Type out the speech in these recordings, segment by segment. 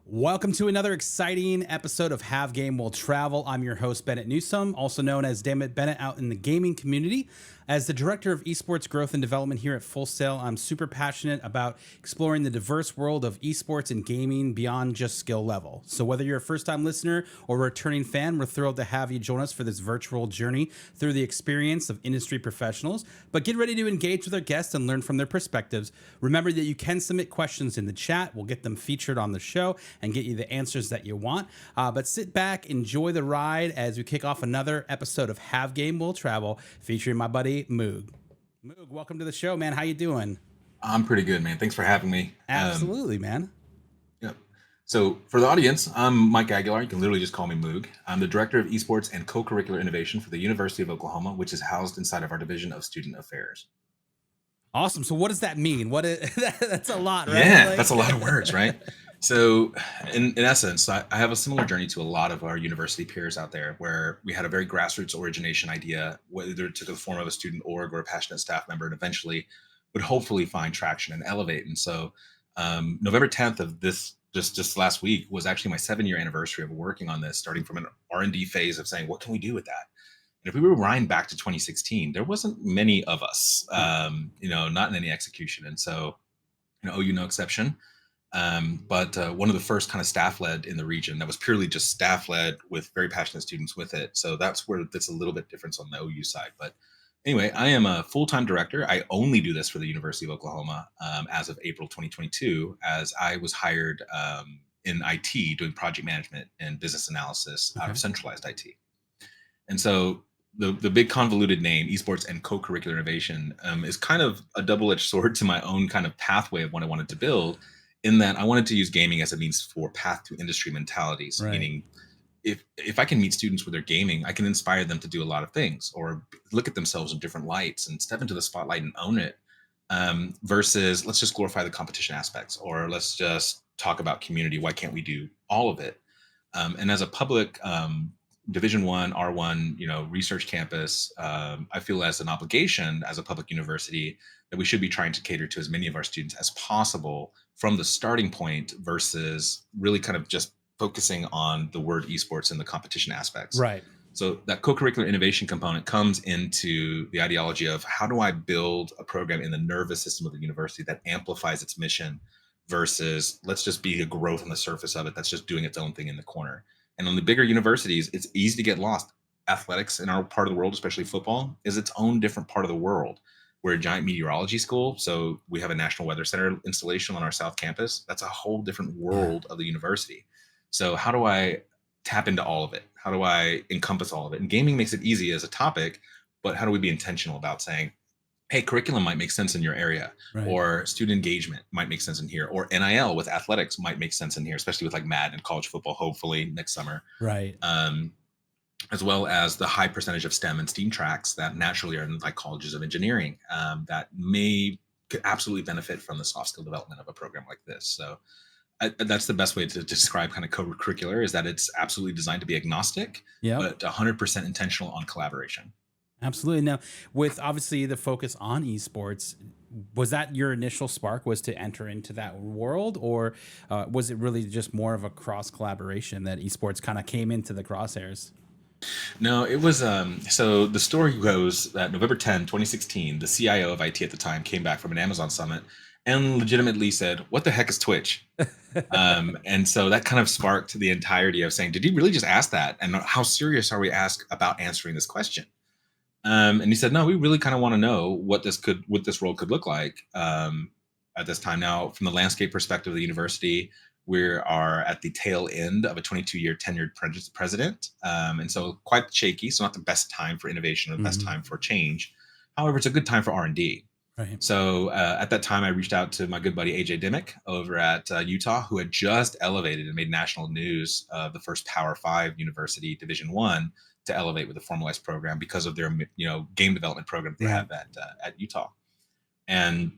Welcome to another exciting episode of Have Game Will Travel. I'm your host, Bennett Newsome, also known as Dammit Bennett out in the gaming community. As the Director of Esports Growth and Development here at Full Sail, I'm super passionate about exploring the diverse world of esports and gaming beyond just skill level. So whether you're a first-time listener or a returning fan, we're thrilled to have you join us for this virtual journey through the experience of industry professionals. But get ready to engage with our guests and learn from their perspectives. Remember that you can submit questions in the chat. We'll get them featured on the show and get you the answers that you want. But sit back, enjoy the ride as we kick off another episode of Have Game Will Travel featuring my buddy Moog. Moog, welcome to the show, man. How you doing? I'm pretty good, man. Thanks for having me. Absolutely, man. Yeah. So for the audience, I'm Mike Aguilar. You can literally just call me Moog. I'm the Director of Esports and Co-Curricular Innovation for the University of Oklahoma, which is housed inside of our Division of Student Affairs. Awesome. So what does that mean? That's a lot, right? Yeah, that's a lot of words, right? So in essence, I have a similar journey to a lot of our university peers out there where we had a very grassroots origination idea, whether it took the form of a student org or a passionate staff member, and eventually would hopefully find traction and elevate. And so November 10th of this, just last week, was actually my 7-year anniversary of working on this, starting from an R&D phase of saying, what can we do with that? And if we rewind back to 2016, there wasn't many of us, not in any execution. And so, OU no exception. But one of the first kind of staff-led in the region that was purely just staff-led with very passionate students with it. So that's where it's a little bit different on the OU side. But anyway, I am a full-time director. I only do this for the University of Oklahoma as of April 2022, as I was hired in IT doing project management and business analysis out of centralized IT. And so the big convoluted name, Esports and Co-Curricular Innovation, is kind of a double-edged sword to my own kind of pathway of what I wanted to build, in that I wanted to use gaming as a means for path to industry mentalities, Right. meaning if I can meet students with their gaming, I can inspire them to do a lot of things or look at themselves in different lights and step into the spotlight and own it, versus let's just glorify the competition aspects or let's just talk about community. Why can't we do all of it? And as a public Division I, R1, research campus, I feel as an obligation as a public university that we should be trying to cater to as many of our students as possible from the starting point versus really kind of just focusing on the word esports and the competition aspects. Right. So that co-curricular innovation component comes into the ideology of how do I build a program in the nervous system of the university that amplifies its mission versus let's just be a growth on the surface of it that's just doing its own thing in the corner. And on the bigger universities, it's easy to get lost. Athletics in our part of the world, especially football, is its own different part of the world. We're a giant meteorology school, so we have a National Weather Center installation on our South Campus. That's a whole different world of the university. So how do I tap into all of it? How do I encompass all of it? And gaming makes it easy as a topic, but how do we be intentional about saying, hey, curriculum might make sense in your area, Right. or student engagement might make sense in here, or NIL with athletics might make sense in here, especially with like Madden and college football, hopefully next summer. Right. As well as the high percentage of STEM and STEAM tracks that naturally are in like colleges of engineering that could absolutely benefit from the soft skill development of a program like this. So that's the best way to describe kind of co-curricular, is that it's absolutely designed to be agnostic, but 100% intentional on collaboration. Absolutely. Now, with obviously the focus on esports, was that your initial spark, was to enter into that world, or was it really just more of a cross collaboration that esports kind of came into the crosshairs? No, it was, so the story goes that November 10, 2016, the CIO of IT at the time came back from an Amazon summit and legitimately said, what the heck is Twitch? And so that kind of sparked the entirety of saying, did he really just ask that? And how serious are we about answering this question? And he said, no, we really kind of want to know what this role could look like at this time. Now, from the landscape perspective of the university, we are at the tail end of a 22-year tenured president. And so quite shaky. So not the best time for innovation or the best time for change. However, it's a good time for R&D. Right. So at that time, I reached out to my good buddy, AJ Dimmick over at Utah, who had just elevated and made national news of the first Power 5 university, Division I, to elevate with a formalized program because of their game development program they have at Utah. And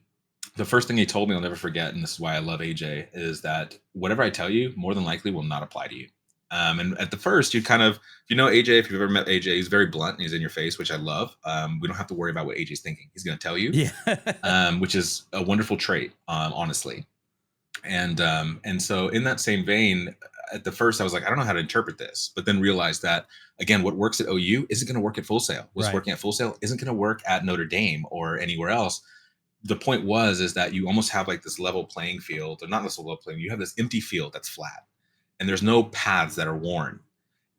the first thing he told me, I'll never forget, and this is why I love AJ, is that whatever I tell you more than likely will not apply to you. And at the first, you kind of, if you know AJ, if you've ever met AJ, he's very blunt and he's in your face, which I love. We don't have to worry about what AJ's thinking. He's going to tell you, which is a wonderful trait, honestly. And so in that same vein, at the first I was like, I don't know how to interpret this, but then realized that again, what works at OU isn't going to work at Full Sail. What's Right. working at Full Sail isn't going to work at Notre Dame or anywhere else. The point is that you almost have like this level playing field, or not this level playing. You have this empty field that's flat, and there's no paths that are worn.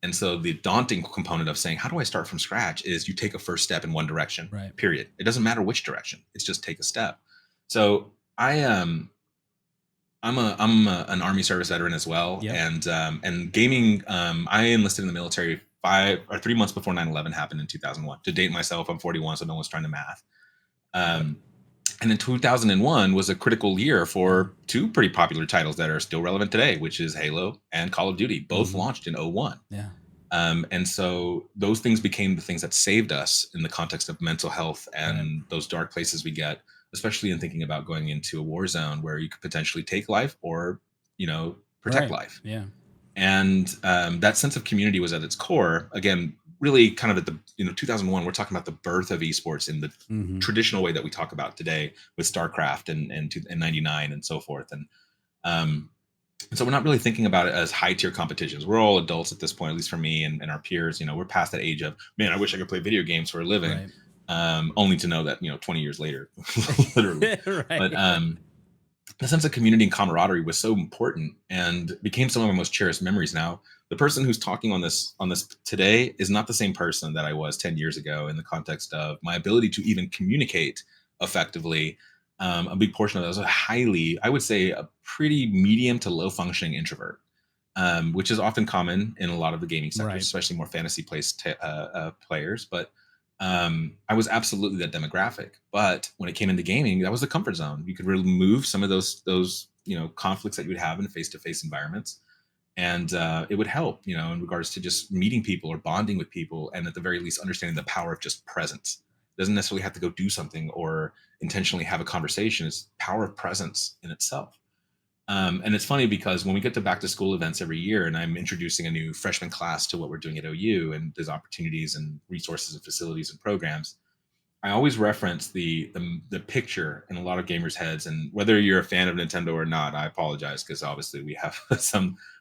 And so the daunting component of saying, how do I start from scratch, is you take a first step in one direction, Right. period. It doesn't matter which direction. It's just take a step. So I'm an Army service veteran as well. Yep. And gaming, I enlisted in the military 3 months before 9/11 happened in 2001. To date myself, I'm 41, so no one's trying to math. And then 2001 was a critical year for two pretty popular titles that are still relevant today, which is Halo and Call of Duty, both launched in 01. Yeah. And so those things became the things that saved us in the context of mental health and those dark places we get, especially in thinking about going into a war zone where you could potentially take life or, protect life. Yeah. And that sense of community was at its core. Again, really kind of at the 2001, we're talking about the birth of esports in the traditional way that we talk about today with StarCraft and 99 and so forth. And so we're not really thinking about it as high tier competitions. We're all adults at this point, at least for me and our peers. We're past that age of, man, I wish I could play video games for a living. Right. Only to know that 20 years later, literally. Right. But the sense of community and camaraderie was so important and became some of my most cherished memories. Now, the person who's talking on this today is not the same person that I was 10 years ago in the context of my ability to even communicate effectively. A big portion of that was I would say, a pretty medium to low functioning introvert, which is often common in a lot of the gaming sectors, especially more fantasy players. But I was absolutely that demographic. But when it came into gaming, that was the comfort zone. You could remove some of those conflicts that you would have in face-to-face environments. And it would help, in regards to just meeting people or bonding with people, and at the very least, understanding the power of just presence. It doesn't necessarily have to go do something or intentionally have a conversation. It's power of presence in itself. And it's funny because when we get to back to school events every year, and I'm introducing a new freshman class to what we're doing at OU, and there's opportunities and resources and facilities and programs, I always reference the picture in a lot of gamers' heads. And whether you're a fan of Nintendo or not, I apologize, because obviously we have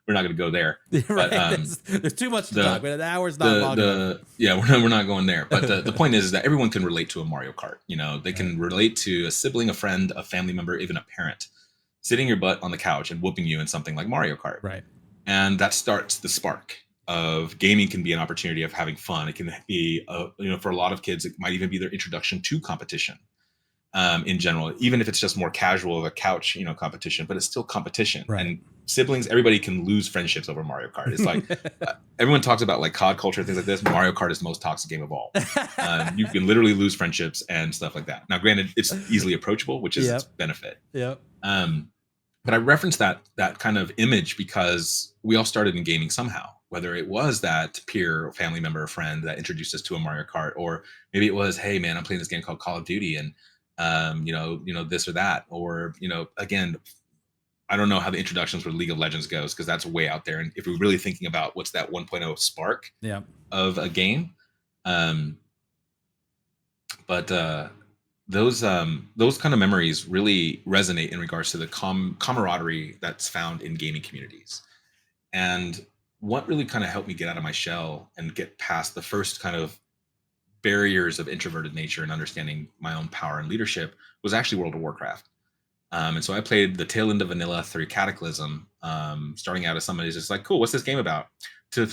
we're not going to go there. Right. But there's too much to talk, but an hour's not long enough. Yeah, we're not going there. But the point is that everyone can relate to a Mario Kart. They can relate to a sibling, a friend, a family member, even a parent, sitting your butt on the couch and whooping you in something like Mario Kart. Right. And that starts the spark of gaming. Can be an opportunity of having fun. It can be, for a lot of kids, it might even be their introduction to competition in general, even if it's just more casual of a couch, competition, but it's still competition. Right. And siblings, everybody can lose friendships over Mario Kart. It's like everyone talks about like COD culture, things like this. Mario Kart is the most toxic game of all. You can literally lose friendships and stuff like that. Now, granted, it's easily approachable, which is its benefit. Yep. But I referenced that kind of image because we all started in gaming somehow, whether it was that peer or family member or friend that introduced us to a Mario Kart, or maybe it was, hey man, I'm playing this game called Call of Duty, and this or that, or again, I don't know how the introductions with League of Legends goes, because that's way out there. And if we're really thinking about what's that 1.0 spark of a game, those kind of memories really resonate in regards to the camaraderie that's found in gaming communities. And what really kind of helped me get out of my shell and get past the first kind of barriers of introverted nature and understanding my own power and leadership was actually World of Warcraft. And so I played the tail end of vanilla through Cataclysm, starting out as somebody who's just like, cool, what's this game about? To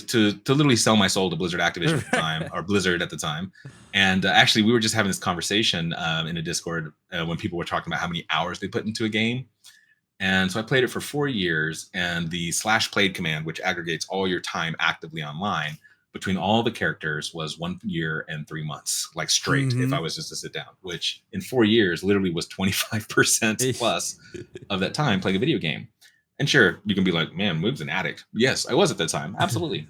literally sell my soul to Blizzard Activision at the time, or Blizzard at the time. And actually, we were just having this conversation in a Discord when people were talking about how many hours they put into a game. And so I played it for 4 years, and the /played command, which aggregates all your time actively online between all the characters, was 1 year and 3 months, like straight, if I was just to sit down, which in 4 years literally was 25% plus of that time playing a video game. And sure, you can be like, man, Moog's an addict. Yes, I was at that time. Absolutely.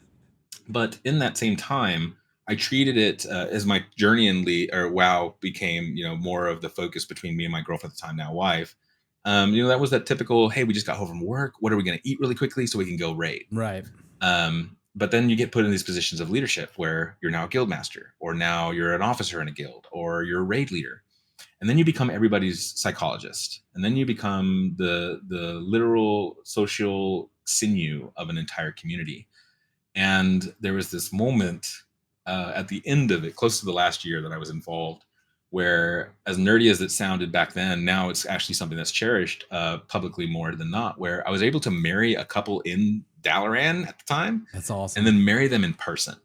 But in that same time, I treated it as my journey in WoW became, more of the focus between me and my girlfriend at the time, now wife. That was that typical, hey, we just got home from work. What are we going to eat really quickly so we can go raid? Right. But then you get put in these positions of leadership where you're now a guild master, or now you're an officer in a guild, or you're a raid leader. And then you become everybody's psychologist. And then you become the literal social sinew of an entire community. And there was this moment at the end of it, close to the last year that I was involved, where, as nerdy as it sounded back then, now it's actually something that's cherished publicly more than not, where I was able to marry a couple in Dalaran at the time. That's awesome. And then marry them in person,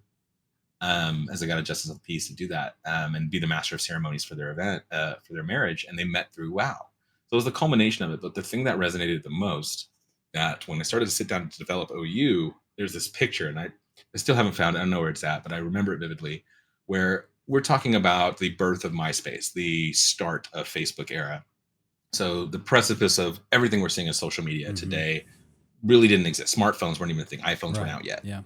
as I got a justice of the peace to do that, and be the master of ceremonies for their event, for their marriage. And they met through WoW. So it was the culmination of it. But the thing that resonated the most, that when I started to sit down to develop OU, there's this picture, and I still haven't found it. I don't know where it's at, but I remember it vividly, where we're talking about the birth of MySpace, the start of Facebook era. So the precipice of everything we're seeing as social media today really didn't exist. Smartphones weren't even a thing. iPhones weren't out yet. Yeah.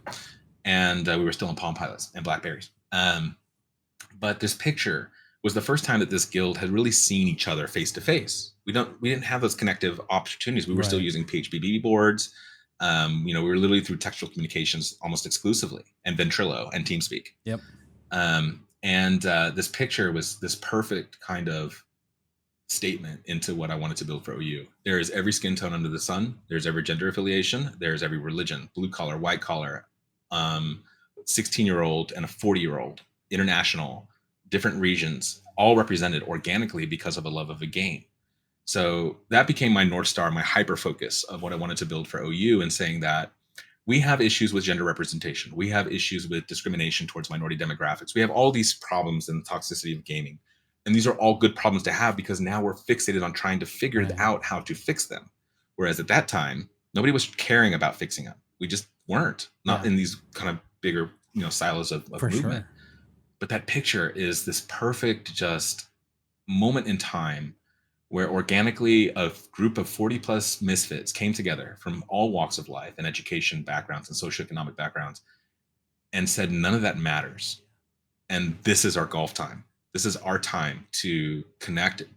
And we were still in Palm Pilots and Blackberries. But this picture was the first time that this guild had really seen each other face to face. We didn't have those connective opportunities. We were still using PHP boards. We were literally through textual communications almost exclusively, and Ventrilo and TeamSpeak. Yep. And this picture was this perfect kind of statement into what I wanted to build for OU. There is every skin tone under the sun. There's every gender affiliation. There's every religion, blue collar, white collar, 16-year-old and a 40-year-old, international, different regions, all represented organically because of a love of a game. So that became my North Star, my hyper focus of what I wanted to build for OU, and saying that we have issues with gender representation. We have issues with discrimination towards minority demographics. We have all these problems in the toxicity of gaming. And these are all good problems to have, because now we're fixated on trying to figure out how to fix them. Whereas at that time, nobody was caring about fixing them. We just weren't, not in these kind of bigger, silos of movement. Sure. But that picture is this perfect just moment in time where organically a group of 40 plus misfits came together from all walks of life and education backgrounds and socioeconomic backgrounds and said, none of that matters. And this is our golf time. This is our time to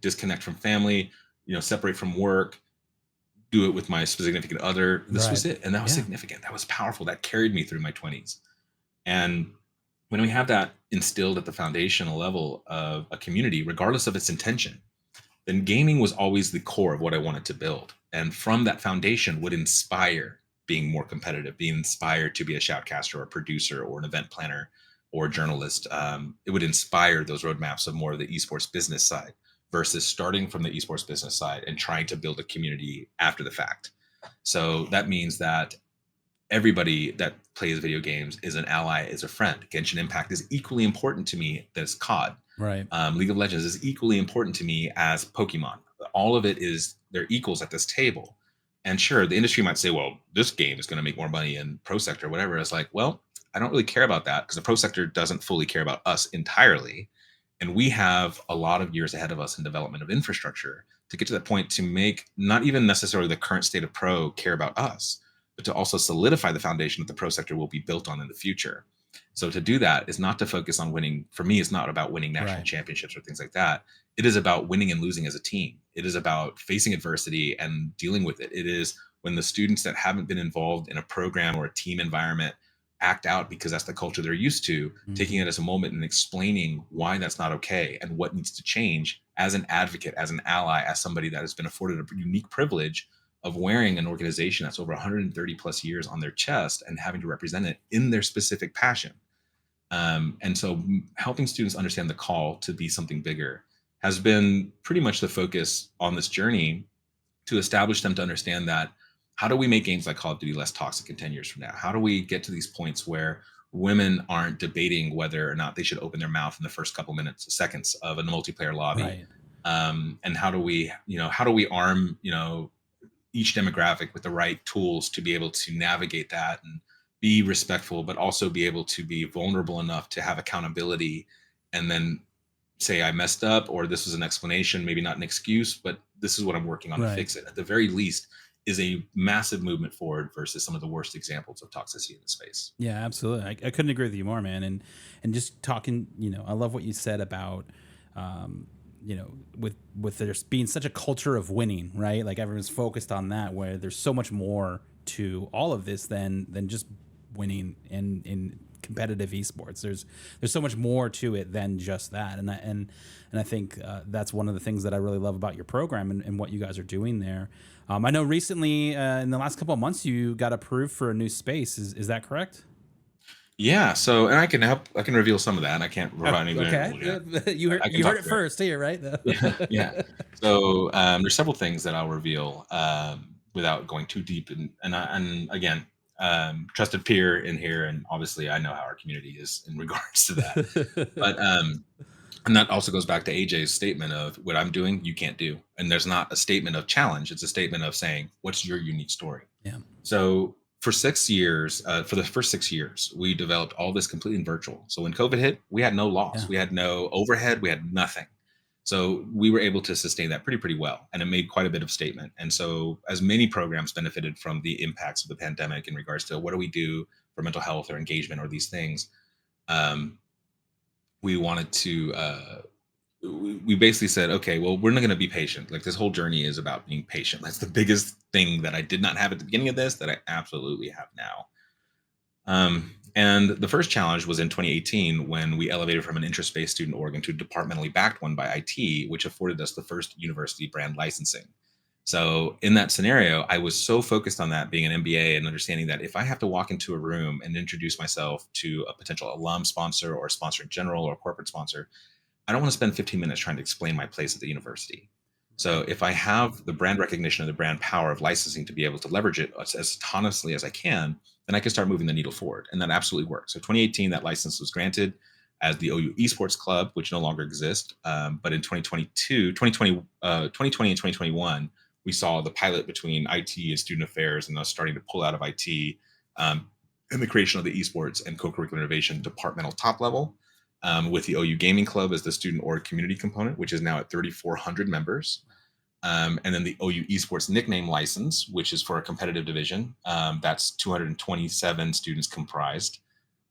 disconnect from family, separate from work, do it with my significant other. This was it. And that was significant. That was powerful. That carried me through my 20s. And when we have that instilled at the foundational level of a community, regardless of its intention, then gaming was always the core of what I wanted to build. And from that foundation would inspire being more competitive, being inspired to be a shoutcaster or a producer or an event planner or journalist. It would inspire those roadmaps of more of the esports business side versus starting from the esports business side and trying to build a community after the fact. So that means that everybody that plays video games is an ally, is a friend. Genshin Impact is equally important to me as COD. Right. League of Legends is equally important to me as Pokemon. All of it is, they're equals at this table. And sure, the industry might say, well, this game is going to make more money in pro sector, whatever. It's like, well, I don't really care about that, because the pro sector doesn't fully care about us entirely. And we have a lot of years ahead of us in development of infrastructure to get to that point to make not even necessarily the current state of pro care about us, but to also solidify the foundation that the pro sector will be built on in the future. So to do that is not to focus on winning. For me, it's not about winning national championships or things like that. It is about winning and losing as a team. It is about facing adversity and dealing with it. It is when the students that haven't been involved in a program or a team environment act out because that's the culture they're used to, taking it as a moment and explaining why that's not okay and what needs to change as an advocate, as an ally, as somebody that has been afforded a unique privilege of wearing an organization that's over 130 plus years on their chest and having to represent it in their specific passion. And so helping students understand the call to be something bigger has been pretty much the focus on this journey, to establish them to understand that, how do we make games like Call of Duty less toxic in 10 years from now? How do we get to these points where women aren't debating whether or not they should open their mouth in the first couple seconds of a multiplayer lobby? Right. And how do we arm, each demographic with the right tools to be able to navigate that and be respectful, but also be able to be vulnerable enough to have accountability and then say, I messed up, or this was an explanation, maybe not an excuse, but this is what I'm working on to fix it. At the very least, is a massive movement forward versus some of the worst examples of toxicity in the space. Yeah, absolutely. I couldn't agree with you more, man. And just talking, I love what you said about, with there being such a culture of winning, right? Like everyone's focused on that, where there's so much more to all of this than just winning and competitive esports. There's so much more to it than just that, and I think that's one of the things that I really love about your program and what you guys are doing there. I know recently in the last couple of months you got approved for a new space. Is that correct? Yeah. So, and I can reveal some of that. I can't provide any Okay, examples yet. you I can heard talk it through it. first here, right? Yeah. Yeah. So, there's several things that I'll reveal without going too deep. And again, trusted peer in here. And obviously, I know how our community is in regards to that. But, and that also goes back to AJ's statement of what I'm doing, you can't do. And there's not a statement of challenge. It's a statement of saying, what's your unique story? Yeah. So for 6 years, for the first 6 years, we developed all this completely in virtual. So when COVID hit, we had no loss, Yeah. we had no overhead, we had nothing. So we were able to sustain that pretty well, and it made quite a bit of statement. And so, as many programs benefited from the impacts of the pandemic in regards to what do we do for mental health or engagement or these things, um, we wanted to. We basically said, okay, well, we're not going to be patient. Like this whole journey is about being patient. That's the biggest thing that I did not have at the beginning of this that I absolutely have now. And the first challenge was in 2018 when we elevated from an interest-based student org into a departmentally backed one by IT, which afforded us the first university brand licensing. So in that scenario, I was so focused on that being an MBA and understanding that if I have to walk into a room and introduce myself to a potential alum sponsor or sponsor in general or corporate sponsor, I don't want to spend 15 minutes trying to explain my place at the university. So if I have the brand recognition and the brand power of licensing to be able to leverage it as autonomously as I can, then I can start moving the needle forward. And that absolutely worked. So 2018, that license was granted as the OU Esports Club, which no longer exists. But in 2020 and 2021, we saw the pilot between IT and student affairs and us starting to pull out of IT and the creation of the esports and co-curricular innovation departmental top level. With the OU Gaming Club as the student org community component, which is now at 3,400 members. And then the OU Esports nickname license, which is for a competitive division. That's 227 students comprised.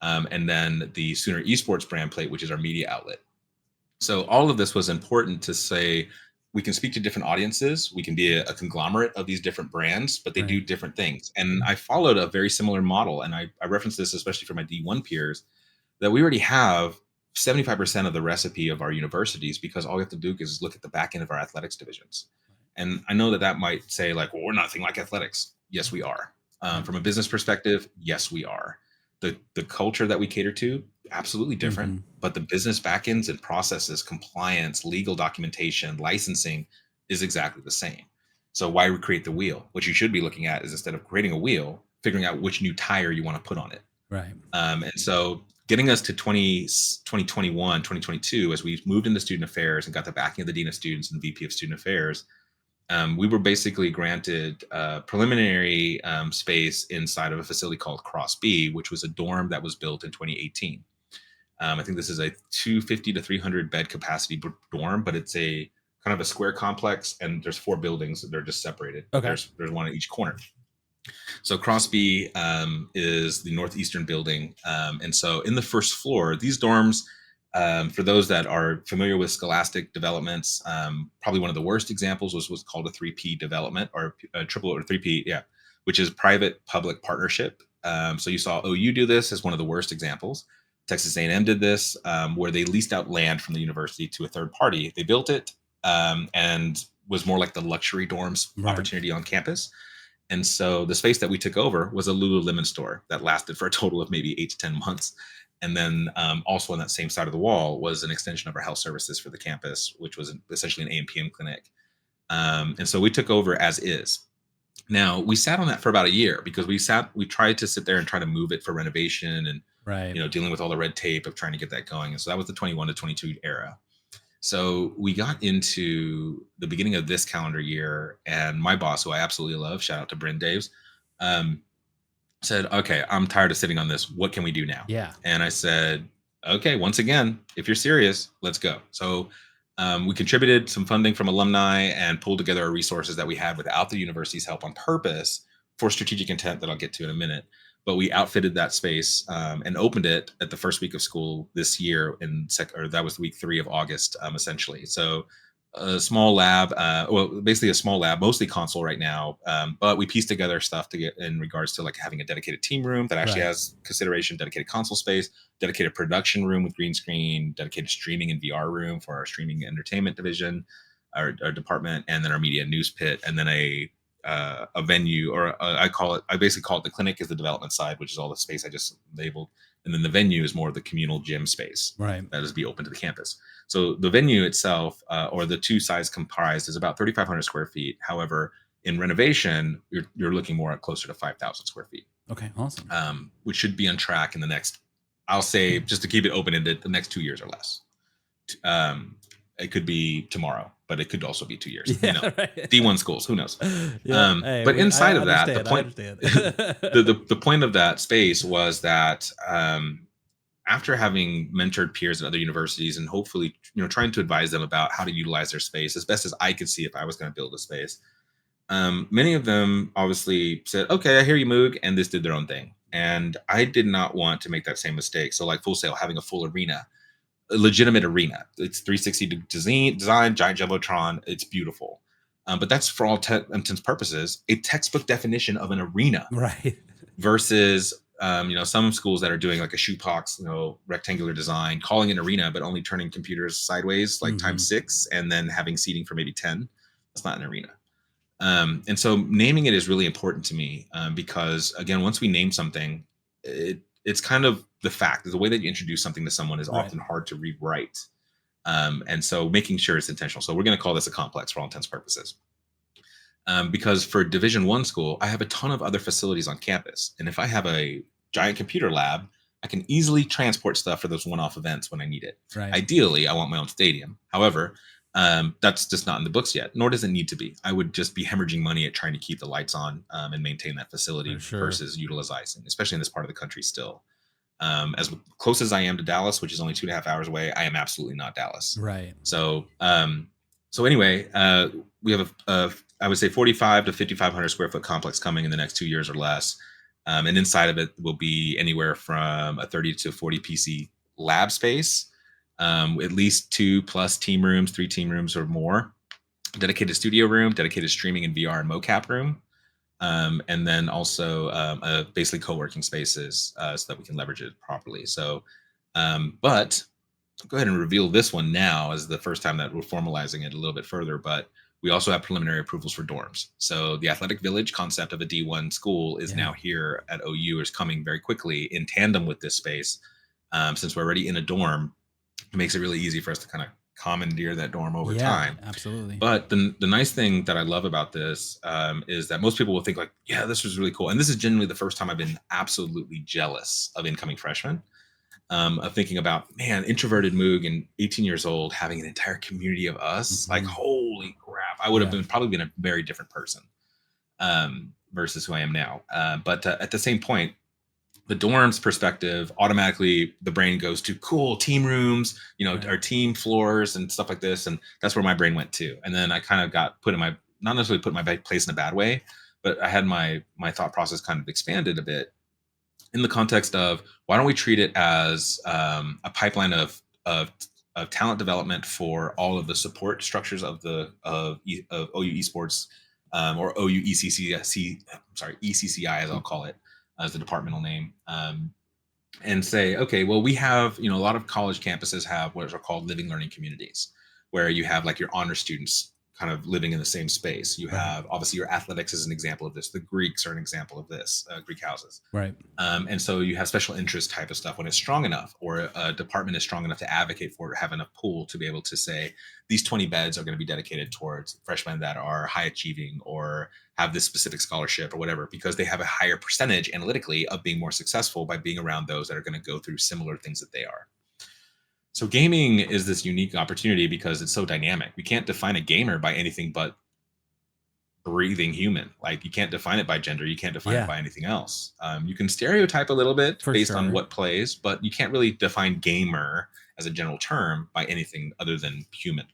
And then the Sooner Esports brand plate, which is our media outlet. So all of this was important to say, we can speak to different audiences. We can be a conglomerate of these different brands, but they do different things. And I followed a very similar model. And I reference this, especially for my D1 peers, that we already have 75% of the recipe of our universities, because all we have to do is look at the back end of our athletics divisions. And I know that might say like, well, we're nothing like athletics. Yes, we are. From a business perspective, yes, we are. The culture that we cater to, absolutely different, but the business backends and processes, compliance, legal documentation, licensing is exactly the same. So why recreate the wheel? What you should be looking at is, instead of creating a wheel, figuring out which new tire you want to put on it. Right. And so getting us to 2021, 2022, as we moved into student affairs and got the backing of the Dean of Students and VP of Student Affairs, we were basically granted preliminary space inside of a facility called Cross B, which was a dorm that was built in 2018. I think this is a 250 to 300 bed capacity dorm, but it's a kind of a square complex, and there's 4 buildings that they're just separated. Okay. There's one at each corner. So Cross B is the northeastern building. And so in the first floor, these dorms, for those that are familiar with scholastic developments, probably one of the worst examples was what's called a 3P development, or a triple or 3P, which is private public partnership. So you saw OU do this as one of the worst examples. Texas A&M did this, where they leased out land from the university to a third party. They built it and was more like the luxury dorms opportunity on campus. And so the space that we took over was a Lululemon store that lasted for a total of maybe 8 to 10 months. And then also on that same side of the wall was an extension of our health services for the campus, which was essentially an AM/PM clinic. And so we took over as is. Now, we sat on that for about a year because we tried to sit there and try to move it for renovation and dealing with all the red tape of trying to get that going. And so that was the 21 to 22 era. So we got into the beginning of this calendar year, and my boss, who I absolutely love, shout out to Bryn Daves, said, okay, I'm tired of sitting on this. What can we do now? Yeah. And I said, okay, once again, if you're serious, let's go. So we contributed some funding from alumni and pulled together our resources that we had without the university's help on purpose for strategic intent that I'll get to in a minute. But we outfitted that space and opened it at the first week of school this year that was week 3 of August, essentially. So a small lab, well, basically a small lab, mostly console right now. But we pieced together stuff to get in regards to like having a dedicated team room that actually Right. has consideration, dedicated console space, dedicated production room with green screen, dedicated streaming and VR room for our streaming entertainment division, our department, and then our media news pit, and then a venue, or I basically call it the clinic is the development side, which is all the space I just labeled, and then the venue is more of the communal gym space Right. that is be open to the campus. So the venue itself, or the two sides comprised, is about 3,500 square feet. However, in renovation, you're looking more at closer to 5,000 square feet, Okay. Awesome. which should be on track in the next, I'll say, just to keep it open ended, the next 2 years or less. Um, it could be tomorrow, but it could also be 2 years. Yeah. Right. D1 schools, who knows? Yeah. Hey, But inside I of that, the understand. I point, understand. the point of that space was that after having mentored peers at other universities and hopefully trying to advise them about how to utilize their space as best as I could see if I was going to build a space, many of them obviously said, okay, I hear you, Moog, and this did their own thing. And I did not want to make that same mistake. So like Full Sail having a full arena, a legitimate arena, it's 360 design, giant jumbotron, it's beautiful. But that's for all intents purposes a textbook definition of an arena. Right. Versus some schools that are doing like a shoebox, rectangular design, calling it an arena, but only turning computers sideways like times 6, and then having seating for maybe 10. That's not an arena. And so naming it is really important to me, because again, once we name something, it's kind of the fact, the way that you introduce something to someone is often hard to rewrite. And so making sure it's intentional. So we're going to call this a complex for all intents and purposes. Because for Division I school, I have a ton of other facilities on campus. And if I have a giant computer lab, I can easily transport stuff for those one-off events when I need it. Right. Ideally, I want my own stadium. However, that's just not in the books yet, nor does it need to be. I would just be hemorrhaging money at trying to keep the lights on and maintain that facility versus utilizing, especially in this part of the country still. As close as I am to Dallas, which is only 2.5 hours away, I am absolutely not Dallas. Right. So anyway, we have I would say 45 to 5,500 square foot complex coming in the next 2 years or less. And inside of it will be anywhere from a 30 to 40 PC lab space, at least 2+ team rooms, 3 team rooms or more, dedicated studio room, dedicated streaming and VR and mocap room. And then also basically co-working spaces so that we can leverage it properly. So, but I'll go ahead and reveal this one now as the first time that we're formalizing it a little bit further. But we also have preliminary approvals for dorms. So the athletic village concept of a D1 school is now here at OU, is coming very quickly in tandem with this space. Since we're already in a dorm, it makes it really easy for us to kind of commandeer that dorm over time. Absolutely. But the nice thing that I love about this is that most people will think like, yeah, this was really cool. And this is genuinely the first time I've been absolutely jealous of incoming freshmen. Of thinking about, man, introverted Moog and 18 years old having an entire community of us, like, holy crap, I would have probably been a very different person versus who I am now. But at the same point, the dorms perspective, automatically the brain goes to cool team rooms, our team floors and stuff like this. And that's where my brain went to. And then I kind of got put in my, not necessarily put in my place in a bad way, but I had my thought process kind of expanded a bit in the context of, why don't we treat it as a pipeline of talent development for all of the support structures of OU Esports, or OU ECCI, as I'll call it, as the departmental name, and say, okay, well, we have, a lot of college campuses have what are called living learning communities, where you have like your honor students kind of living in the same space. You have obviously your athletics is an example of this. The Greeks are an example of this, Greek houses. Right. And so you have special interest type of stuff when it's strong enough, or a department is strong enough to advocate for it, or have enough pool to be able to say, these 20 beds are going to be dedicated towards freshmen that are high achieving or have this specific scholarship or whatever, because they have a higher percentage analytically of being more successful by being around those that are going to go through similar things that they are. So gaming is this unique opportunity because it's so dynamic. We can't define a gamer by anything but breathing human. Like, you can't define it by gender. You can't define it by anything else. You can stereotype a little bit based on what plays, but you can't really define gamer as a general term by anything other than human.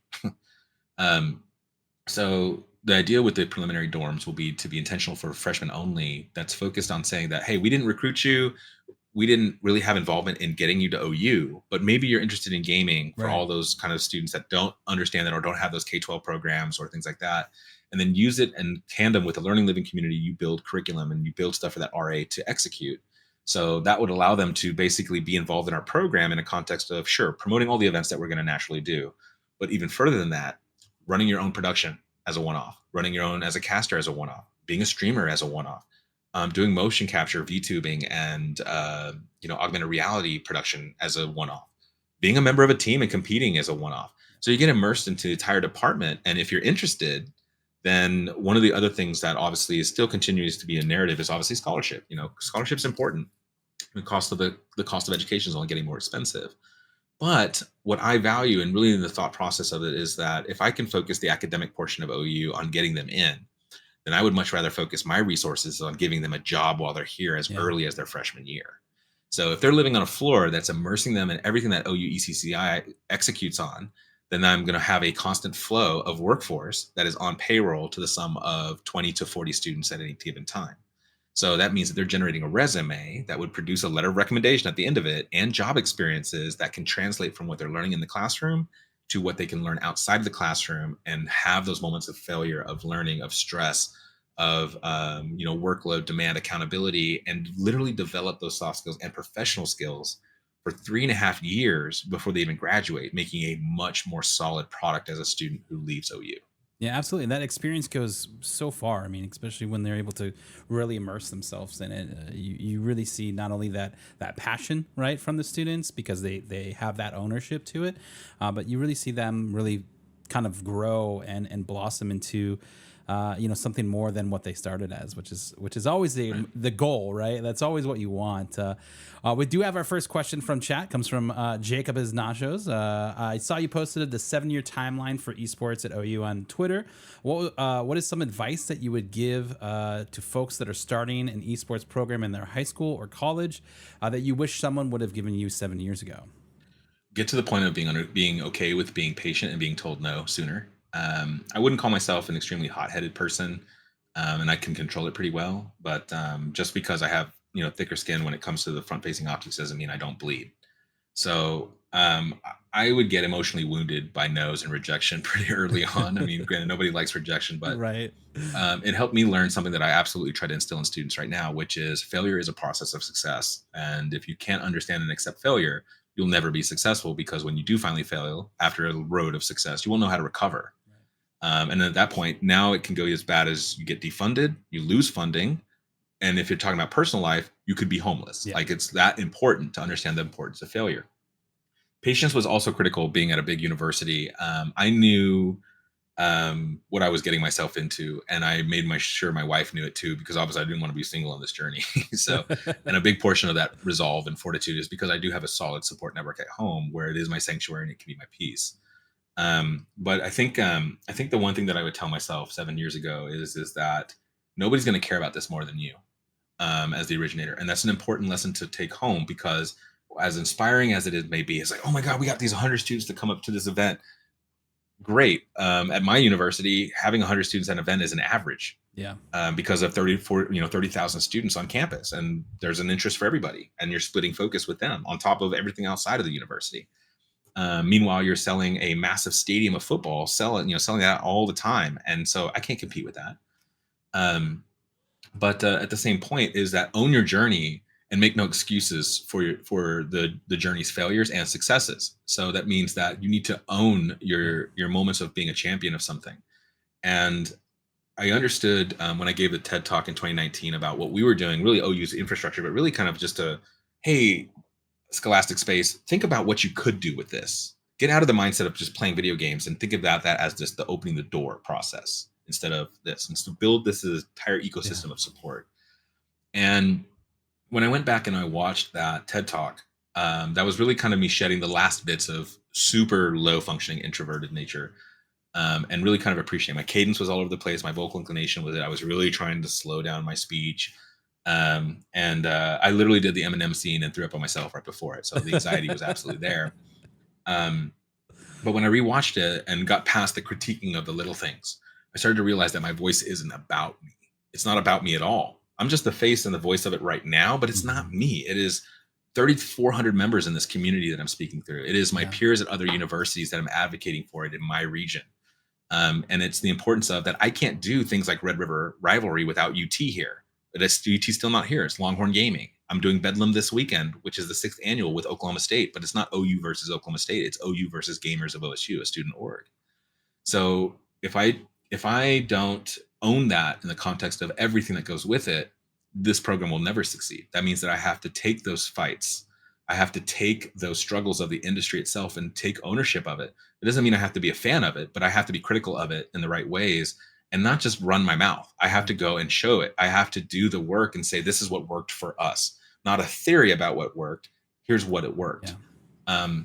So the idea with the preliminary dorms will be to be intentional for freshmen only. That's focused on saying that, hey, we didn't recruit you. we didn't really have involvement in getting you to OU, but maybe you're interested in gaming for Right. all those kind of students that don't understand that or don't have those K-12 programs or things like that. And then use it in tandem with the learning living community. You build curriculum and you build stuff for that RA to execute. So that would allow them to basically be involved in our program in a context of, sure, promoting all the events that we're going to naturally do. But even further than that, running your own production as a one-off, running your own as a caster as a one-off, being a streamer as a one-off, doing motion capture, VTubing, and augmented reality production as a one-off, being a member of a team and competing as a one-off. So you get immersed into the entire department. And if you're interested, then one of the other things that obviously still continues to be a narrative is obviously scholarship. Scholarship's important. The cost of education is only getting more expensive. But what I value and really the thought process of it is that if I can focus the academic portion of OU on getting them in, then I would much rather focus my resources on giving them a job while they're here as early as their freshman year. So if they're living on a floor that's immersing them in everything that OU ECCI executes on, then I'm going to have a constant flow of workforce that is on payroll to the sum of 20 to 40 students at any given time. So that means that they're generating a resume that would produce a letter of recommendation at the end of it and job experiences that can translate from what they're learning in the classroom to what they can learn outside of the classroom and have those moments of failure, of learning, of stress, of workload, demand, accountability, and literally develop those soft skills and professional skills for 3.5 years before they even graduate, making a much more solid product as a student who leaves OU. Yeah, absolutely. And that experience goes so far. I mean, especially when they're able to really immerse themselves in it, you really see not only that passion, right, from the students because they have that ownership to it, but you really see them really kind of grow and blossom into something more than what they started as, which is always the goal, right? That's always what you want. We do have our first question from chat. Comes from Jacob is Nachos. I saw you posted the 7-year timeline for esports at OU on Twitter. What is some advice that you would give to folks that are starting an esports program in their high school or college that you wish someone would have given you 7 years ago? Get to the point of being okay with being patient and being told no sooner. I wouldn't call myself an extremely hot-headed person, and I can control it pretty well. But just because I have thicker skin when it comes to the front-facing optics doesn't mean I don't bleed. So I would get emotionally wounded by no's and rejection pretty early on. I mean, granted, nobody likes rejection, but right. It helped me learn something that I absolutely try to instill in students right now, which is failure is a process of success. And if you can't understand and accept failure, you'll never be successful, because when you do finally fail after a road of success, you won't know how to recover. And at that point, now it can go as bad as you get defunded, you lose funding. And if you're talking about personal life, you could be homeless. Yeah. Like, it's that important to understand the importance of failure. Patience was also critical being at a big university. I knew what I was getting myself into, and I made sure my wife knew it too, because obviously I didn't want to be single on this journey. So, and a big portion of that resolve and fortitude is because I do have a solid support network at home where it is my sanctuary and it can be my peace. But I think the one thing that I would tell myself 7 years ago is that nobody's going to care about this more than you, as the originator. And that's an important lesson to take home, because as inspiring as it is, maybe it's like, oh my God, we got these 100 students to come up to this event. Great. At my university, having 100 students at an event is an average. Yeah. Because of 30,000 students on campus, and there's an interest for everybody, and you're splitting focus with them on top of everything outside of the university. Meanwhile, you're selling a massive stadium of football, selling that all the time. And so I can't compete with that. But at the same point is that own your journey and make no excuses for the journey's failures and successes. So that means that you need to own your moments of being a champion of something. And I understood when I gave the TED Talk in 2019 about what we were doing, really OU's infrastructure, but really kind of just hey, Scholastic Space, think about what you could do with this. Get out of the mindset of just playing video games and think of that as just the opening the door process instead of this. And to build this entire ecosystem of support. And when I went back and I watched that TED Talk, that was really kind of me shedding the last bits of super low functioning introverted nature, and really kind of appreciating. My cadence was all over the place. My vocal inclination was it. I was really trying to slow down my speech. And I literally did the Eminem scene and threw up on myself right before it. So the anxiety was absolutely there. But when I rewatched it and got past the critiquing of the little things, I started to realize that my voice isn't about me. It's not about me at all. I'm just the face and the voice of it right now, but it's not me. It is 3,400 members in this community that I'm speaking through. It is my Yeah. peers at other universities that I'm advocating for it in my region. And it's the importance of that. I can't do things like Red River Rivalry without UT here. But UT's still not here. It's Longhorn Gaming. I'm doing Bedlam this weekend, which is the 6th annual with Oklahoma State, but it's not OU versus Oklahoma State. It's OU versus Gamers of OSU, a student org. So if I don't own that in the context of everything that goes with it, this program will never succeed. That means that I have to take those fights. I have to take those struggles of the industry itself and take ownership of it. It doesn't mean I have to be a fan of it, but I have to be critical of it in the right ways and not just run my mouth. I have to go and show it. I have to do the work and say, this is what worked for us, not a theory about what worked. Here's what it worked. Yeah.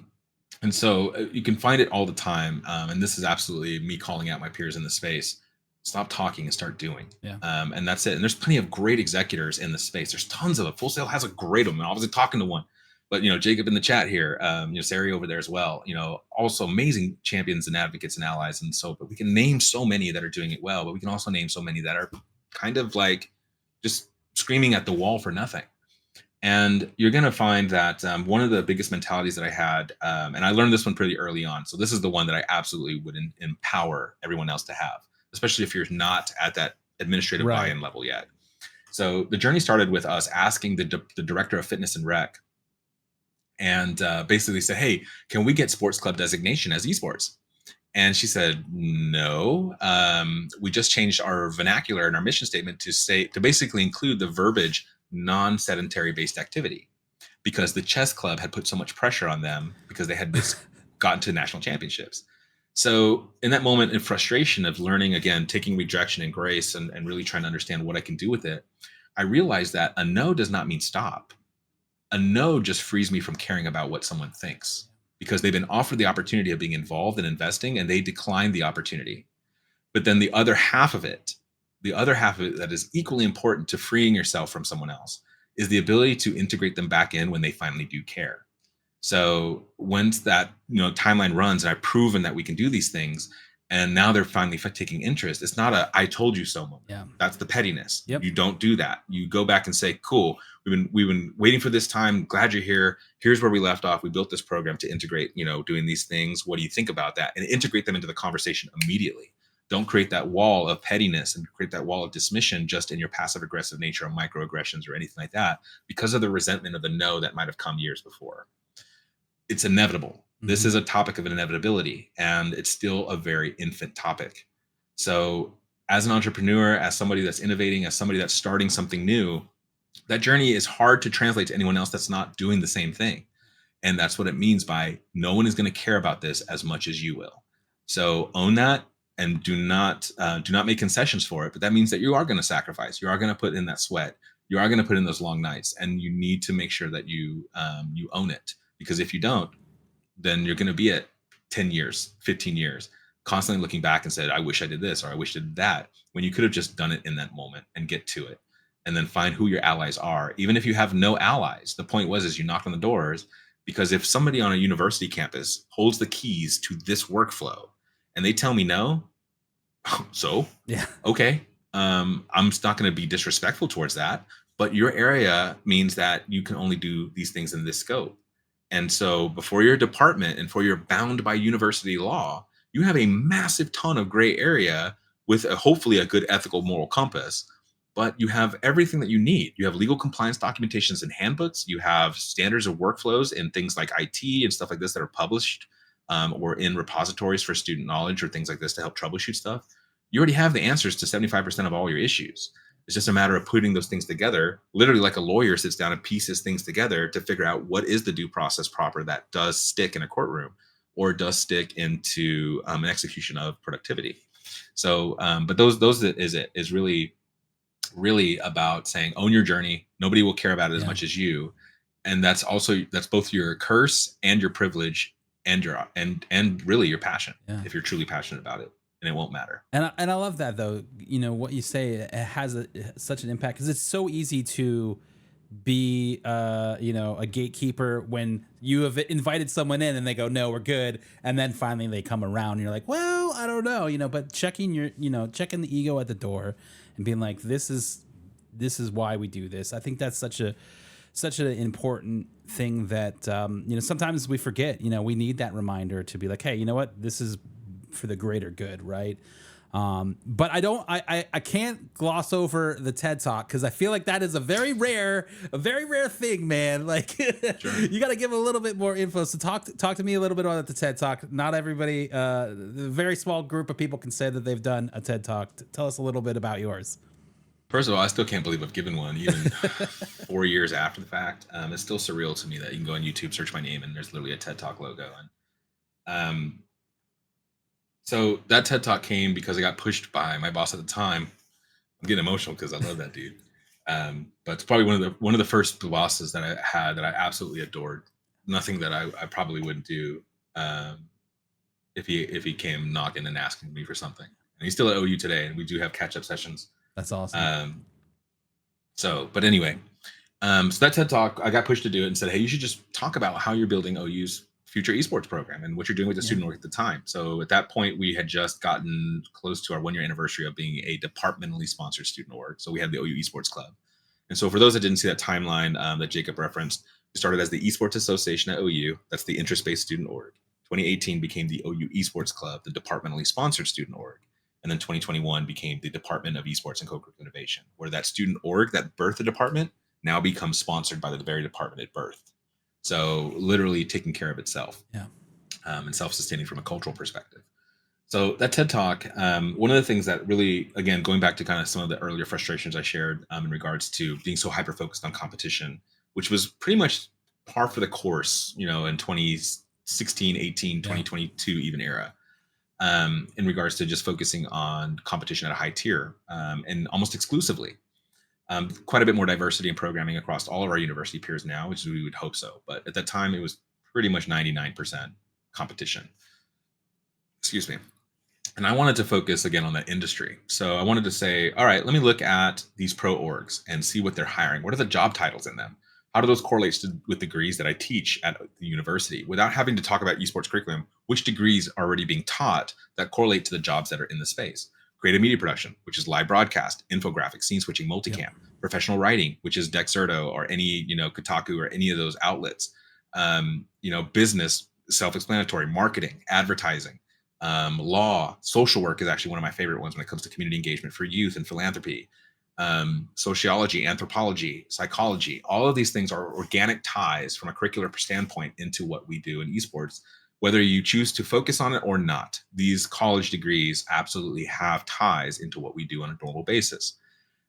And so you can find it all the time. And this is absolutely me calling out my peers in the space. Stop talking and start doing. Yeah. And that's it. And there's plenty of great executors in the space. There's tons of them. Full Sail has a great one. I'm obviously talking to one. But, Jacob in the chat here, Sari over there as well, also amazing champions and advocates and allies. And so, but we can name so many that are doing it well, but we can also name so many that are kind of like just screaming at the wall for nothing. And you're going to find that one of the biggest mentalities that I had, and I learned this one pretty early on. So this is the one that I absolutely would empower everyone else to have, especially if you're not at that administrative buy-in level yet. So the journey started with us asking the director of fitness and rec, and basically said, hey, can we get sports club designation as esports? And she said, no, we just changed our vernacular and our mission statement to basically include the verbiage non-sedentary based activity, because the chess club had put so much pressure on them because they had gotten to national championships. So in that moment in frustration of learning, again, taking rejection and grace and really trying to understand what I can do with it, I realized that a no does not mean stop. A no just frees me from caring about what someone thinks, because they've been offered the opportunity of being involved and investing and they declined the opportunity. But then the other half of it that is equally important to freeing yourself from someone else is the ability to integrate them back in when they finally do care. So once that timeline runs and I've proven that we can do these things, and now they're finally taking interest, it's not a I told you so moment. Yeah. That's the pettiness. Yep. You don't do that. You go back and say, cool, we've been waiting for this time. Glad you're here. Here's where we left off. We built this program to integrate, doing these things. What do you think about that? And integrate them into the conversation immediately. Don't create that wall of pettiness and create that wall of dismission just in your passive aggressive nature or microaggressions or anything like that because of the resentment of the no that might have come years before. It's inevitable. Mm-hmm. This is a topic of inevitability, and it's still a very infant topic. So as an entrepreneur, as somebody that's innovating, as somebody that's starting something new, that journey is hard to translate to anyone else that's not doing the same thing. And that's what it means by no one is going to care about this as much as you will. So own that. And do not make concessions for it. But that means that you are going to sacrifice. You are going to put in that sweat. You are going to put in those long nights, and you need to make sure that you own it. Because if you don't, then you're going to be at 10 years, 15 years, constantly looking back and said, I wish I did this or I wish I did that, when you could have just done it in that moment and get to it, and then find who your allies are. Even if you have no allies, the point is you knock on the doors, because if somebody on a university campus holds the keys to this workflow and they tell me no, so yeah, okay, I'm not going to be disrespectful towards that, but your area means that you can only do these things in this scope. And so before your department and for you're bound by university law, you have a massive ton of gray area with hopefully a good ethical moral compass, but you have everything that you need. You have legal compliance documentations and handbooks. You have standards of workflows and things like IT and stuff like this that are published or in repositories for student knowledge or things like this to help troubleshoot stuff. You already have the answers to 75% of all your issues. It's just a matter of putting those things together, literally like a lawyer sits down and pieces things together to figure out what is the due process proper that does stick in a courtroom or does stick into an execution of productivity. So, but those is really, really about saying, own your journey. Nobody will care about it as much as you. And that's both your curse and your privilege and and really your passion, if you're truly passionate about it, and it won't matter. And I love that, though. What you say, it has such an impact, because it's so easy to be a gatekeeper when you have invited someone in and they go, no, we're good, and then finally they come around and you're like, well, I don't know, but checking the ego at the door and being like, this is why we do this. I think that's such a such an important thing that, sometimes we forget, we need that reminder to be like, hey, you know what, this is for the greater good. Right. But I can't gloss over the TED Talk, because I feel like that is a very rare thing, man. Like, Sure. you got to give a little bit more info. So talk to me a little bit about the TED Talk. Not everybody, the very small group of people can say that they've done a TED Talk. Tell us a little bit about yours. First of all, I still can't believe I've given one, even 4 years after the fact. It's still surreal to me that you can go on YouTube, search my name, and there's literally a TED Talk logo. And so that TED Talk came because I got pushed by my boss at the time. I'm getting emotional because I love that dude. But it's probably one of the first bosses that I had that I absolutely adored. Nothing that I probably wouldn't do if he came knocking and asking me for something. And he's still at OU today, and we do have catch-up sessions. That's awesome. But anyway, so that TED Talk, I got pushed to do it and said, hey, you should just talk about how you're building OU's future esports program and what you're doing with the student org at the time. So at that point, we had just gotten close to our 1 year anniversary of being a departmentally sponsored student org. So we had the OU Esports Club. And so for those that didn't see that timeline that Jacob referenced, we started as the Esports Association at OU. That's the interest-based student org. 2018 became the OU Esports Club, the departmentally sponsored student org. And then 2021 became the Department of Esports and Co-Curricular Innovation, where that student org that birthed the department now becomes sponsored by the very department it birthed. So literally taking care of itself. Yeah. And self-sustaining from a cultural perspective. So that TED Talk, one of the things that really, again, going back to kind of some of the earlier frustrations I shared in regards to being so hyper-focused on competition, which was pretty much par for the course, in 2016, 18, 2022 even era, in regards to just focusing on competition at a high tier and almost exclusively. Quite a bit more diversity in programming across all of our university peers now, which we would hope so. But at that time, it was pretty much 99% competition. Excuse me. And I wanted to focus again on that industry. So I wanted to say, all right, let me look at these pro orgs and see what they're hiring. What are the job titles in them? How do those correlate with degrees that I teach at the university without having to talk about esports curriculum? Which degrees are already being taught that correlate to the jobs that are in the space? Creative media production, which is live broadcast, infographics, scene switching, multicam, professional writing, which is Dexerto or any, Kotaku or any of those outlets, business, self-explanatory, marketing, advertising, law, social work is actually one of my favorite ones when it comes to community engagement for youth and philanthropy, sociology, anthropology, psychology. All of these things are organic ties from a curricular standpoint into what we do in esports. Whether you choose to focus on it or not, these college degrees absolutely have ties into what we do on a normal basis.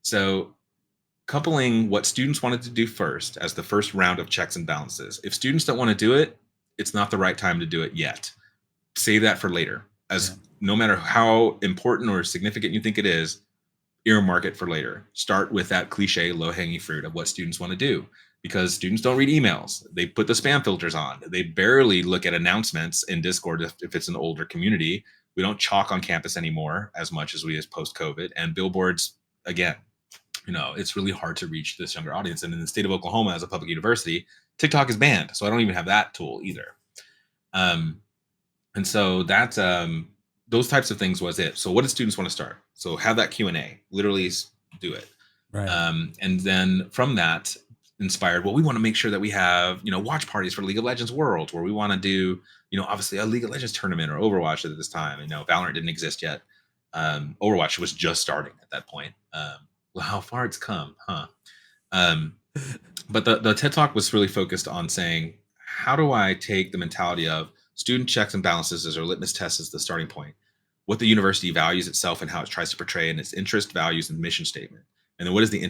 So coupling what students wanted to do first as the first round of checks and balances. If students don't want to do it, it's not the right time to do it yet. Save that for later. No matter how important or significant you think it is, earmark it for later. Start with that cliche low-hanging fruit of what students want to do. Because students don't read emails. They put the spam filters on. They barely look at announcements in Discord if it's an older community. We don't chalk on campus anymore as much as we as post-COVID. And billboards, again, it's really hard to reach this younger audience. And in the state of Oklahoma, as a public university, TikTok is banned. So I don't even have that tool either. And so that's those types of things was it. So what did students want to start? So have that Q&A, literally do it. Right. And then from that, inspired, well, we want to make sure that we have, watch parties for League of Legends World, where we want to do, obviously a League of Legends tournament or Overwatch at this time. Valorant didn't exist yet. Overwatch was just starting at that point. Well, how far it's come, huh? But the TED Talk was really focused on saying, how do I take the mentality of student checks and balances as our litmus test as the starting point, what the university values itself and how it tries to portray in its interest, values, and mission statement. And then what is the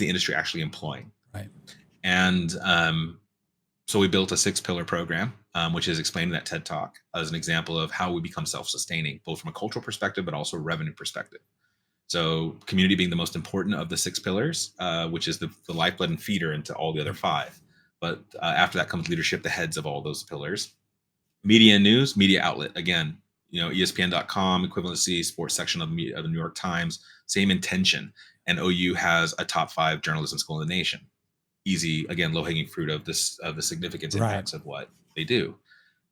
industry actually employing? Right. And so we built a 6-pillar program, which is explained in that TED Talk as an example of how we become self-sustaining, both from a cultural perspective, but also a revenue perspective. So community being the most important of the 6 pillars, which is the lifeblood and feeder into all the other 5. But after that comes leadership, the heads of all those pillars. Media and news, media outlet. Again, ESPN.com, equivalency, sports section of the New York Times, same intention. And OU has a top 5 journalism school in the nation. Easy, again, low-hanging fruit of the significance impacts of what they do.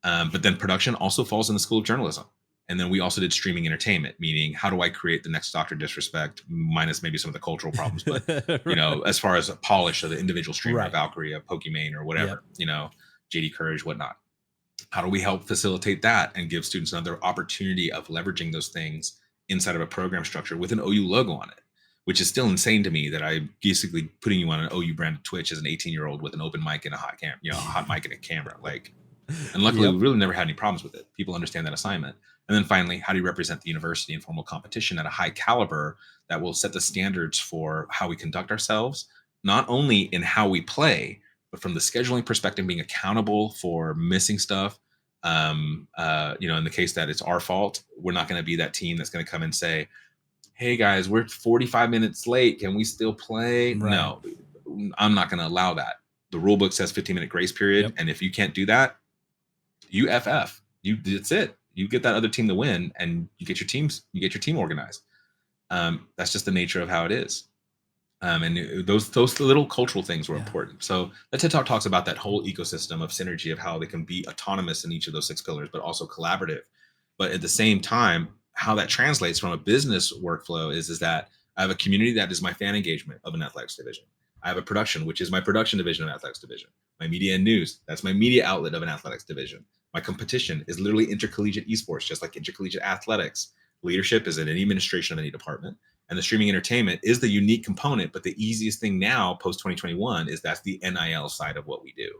But then production also falls in the School of Journalism. And then we also did streaming entertainment, meaning how do I create the next Dr. Disrespect minus maybe some of the cultural problems, but as far as a polish of the individual streamer, Right. Valkyrie, Pokimane, or whatever, Yep. JD Courage, whatnot. How do we help facilitate that and give students another opportunity of leveraging those things inside of a program structure with an OU logo on it, which is still insane to me that I'm basically putting you on an OU branded Twitch as an 18-year-old with an open mic and a hot hot mic and a camera. And luckily we really never had any problems with it. People understand that assignment. And then finally, how do you represent the university in formal competition at a high caliber that will set the standards for how we conduct ourselves, not only in how we play, but from the scheduling perspective, being accountable for missing stuff. In the case that it's our fault, we're not going to be that team that's going to come and say, hey guys, we're 45 minutes late. Can we still play? Right. No, I'm not going to allow that. The rule book says 15-minute grace period. Yep. And if you can't do that, you FF. That's it. You get that other team to win, and you get your team organized. That's just the nature of how it is. And those little cultural things were important. So the TED Talk talks about that whole ecosystem of synergy of how they can be autonomous in each of those 6 pillars, but also collaborative. But at the same time, how that translates from a business workflow is that I have a community that is my fan engagement of an athletics division. I have a production, which is my production division of athletics division. My media and news, that's my media outlet of an athletics division. My competition is literally intercollegiate esports, just like intercollegiate athletics. Leadership is in any administration of any department. And the streaming entertainment is the unique component, but the easiest thing now, post 2021, is that's the NIL side of what we do.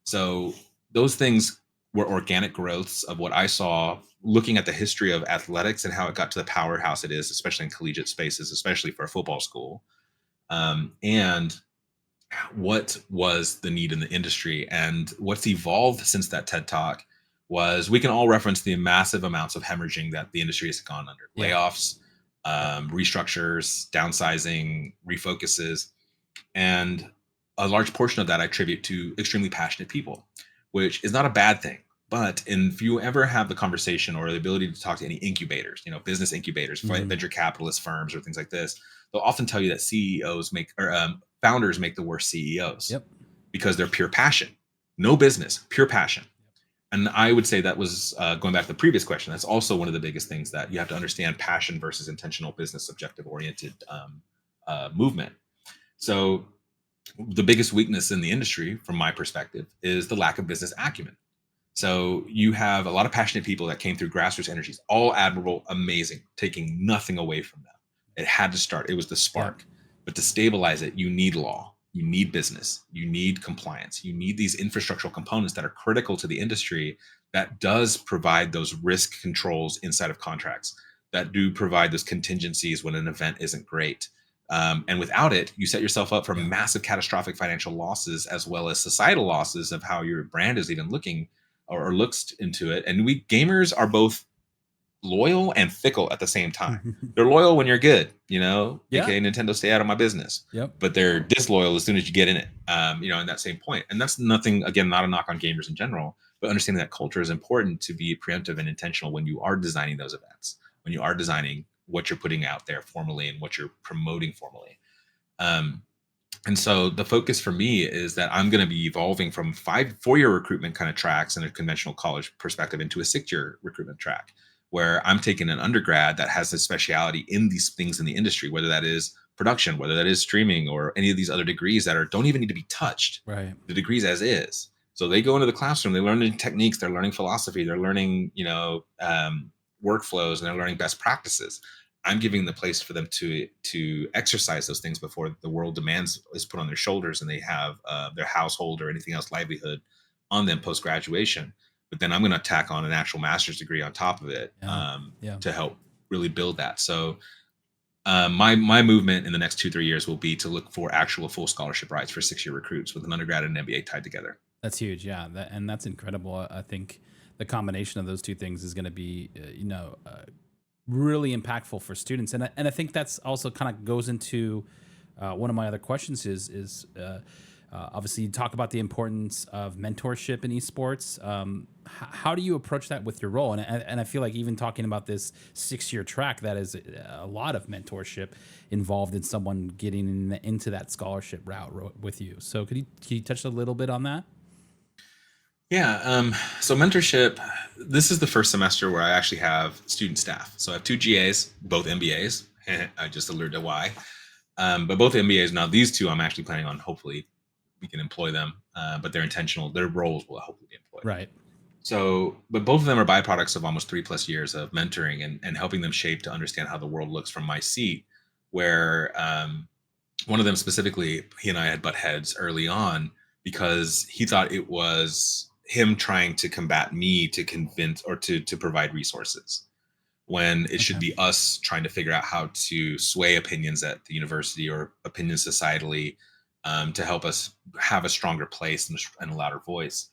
So those things were organic growths of what I saw looking at the history of athletics and how it got to the powerhouse it is, especially in collegiate spaces, especially for a football school. And what was the need in the industry, and what's evolved since that TED Talk was we can all reference the massive amounts of hemorrhaging that the industry has gone under. Layoffs, restructures, downsizing, refocuses. And a large portion of that I attribute to extremely passionate people, which is not a bad thing. But if you ever have the conversation or the ability to talk to any incubators, business incubators, venture capitalist firms or things like this, they'll often tell you that founders make the worst CEOs because they're pure passion, no business, pure passion. And I would say that was going back to the previous question. That's also one of the biggest things that you have to understand: passion versus intentional business objective oriented movement. So the biggest weakness in the industry, from my perspective, is the lack of business acumen. So you have a lot of passionate people that came through grassroots energies, all admirable, amazing, taking nothing away from them. It had to start. It was the spark. But to stabilize it, you need law, you need business, you need compliance, you need these infrastructural components that are critical to the industry that does provide those risk controls inside of contracts, that do provide those contingencies when an event isn't great. And without it, you set yourself up for massive catastrophic financial losses, as well as societal losses of how your brand is even looking or looks into it. And we gamers are both loyal and fickle at the same time. They're loyal when you're good, aka Nintendo, stay out of my business. But they're disloyal as soon as you get in it, in that same point. And that's nothing, again, not a knock on gamers in general, but understanding that culture is important to be preemptive and intentional when you are designing those events, when you are designing what you're putting out there formally and what you're promoting formally. And so the focus for me is that I'm going to be evolving from 4-year recruitment kind of tracks in a conventional college perspective into a 6-year recruitment track, where I'm taking an undergrad that has a speciality in these things in the industry, whether that is production, whether that is streaming, or any of these other degrees that don't even need to be touched. Right. The degrees as is. So they go into the classroom, they learn techniques, they're learning philosophy, they're learning, workflows, and they're learning best practices. I'm giving the place for them to exercise those things before the world demands is put on their shoulders and they have their household or anything else, livelihood, on them post-graduation. But then I'm going to tack on an actual master's degree on top of it to help really build that. So my movement in the next 2-3 years will be to look for actual full scholarship rights for 6-year recruits with an undergrad and an MBA tied together. That's huge. Yeah. And that's incredible. I think the combination of those two things is going to be, really impactful for students. And I think that's also kind of goes into one of my other questions is obviously you talk about the importance of mentorship in esports. How do you approach that with your role? And I feel like even talking about this 6-year track, that is a lot of mentorship involved in someone getting into that scholarship route with you. So can you touch a little bit on that? Yeah. So mentorship, this is the first semester where I actually have student staff. So I have 2 GAs, both MBAs. I just alluded to why. But both MBAs. Now these 2, I'm actually planning on, hopefully we can employ them, but they're intentional. Their roles will hopefully be employed. Right. So, but both of them are byproducts of almost 3+ years of mentoring and helping them shape to understand how the world looks from my seat, where one of them specifically, he and I had butt heads early on because he thought it was him trying to combat me to convince or to provide resources, when it should be us trying to figure out how to sway opinions at the university or opinions societally, to help us have a stronger place and a louder voice.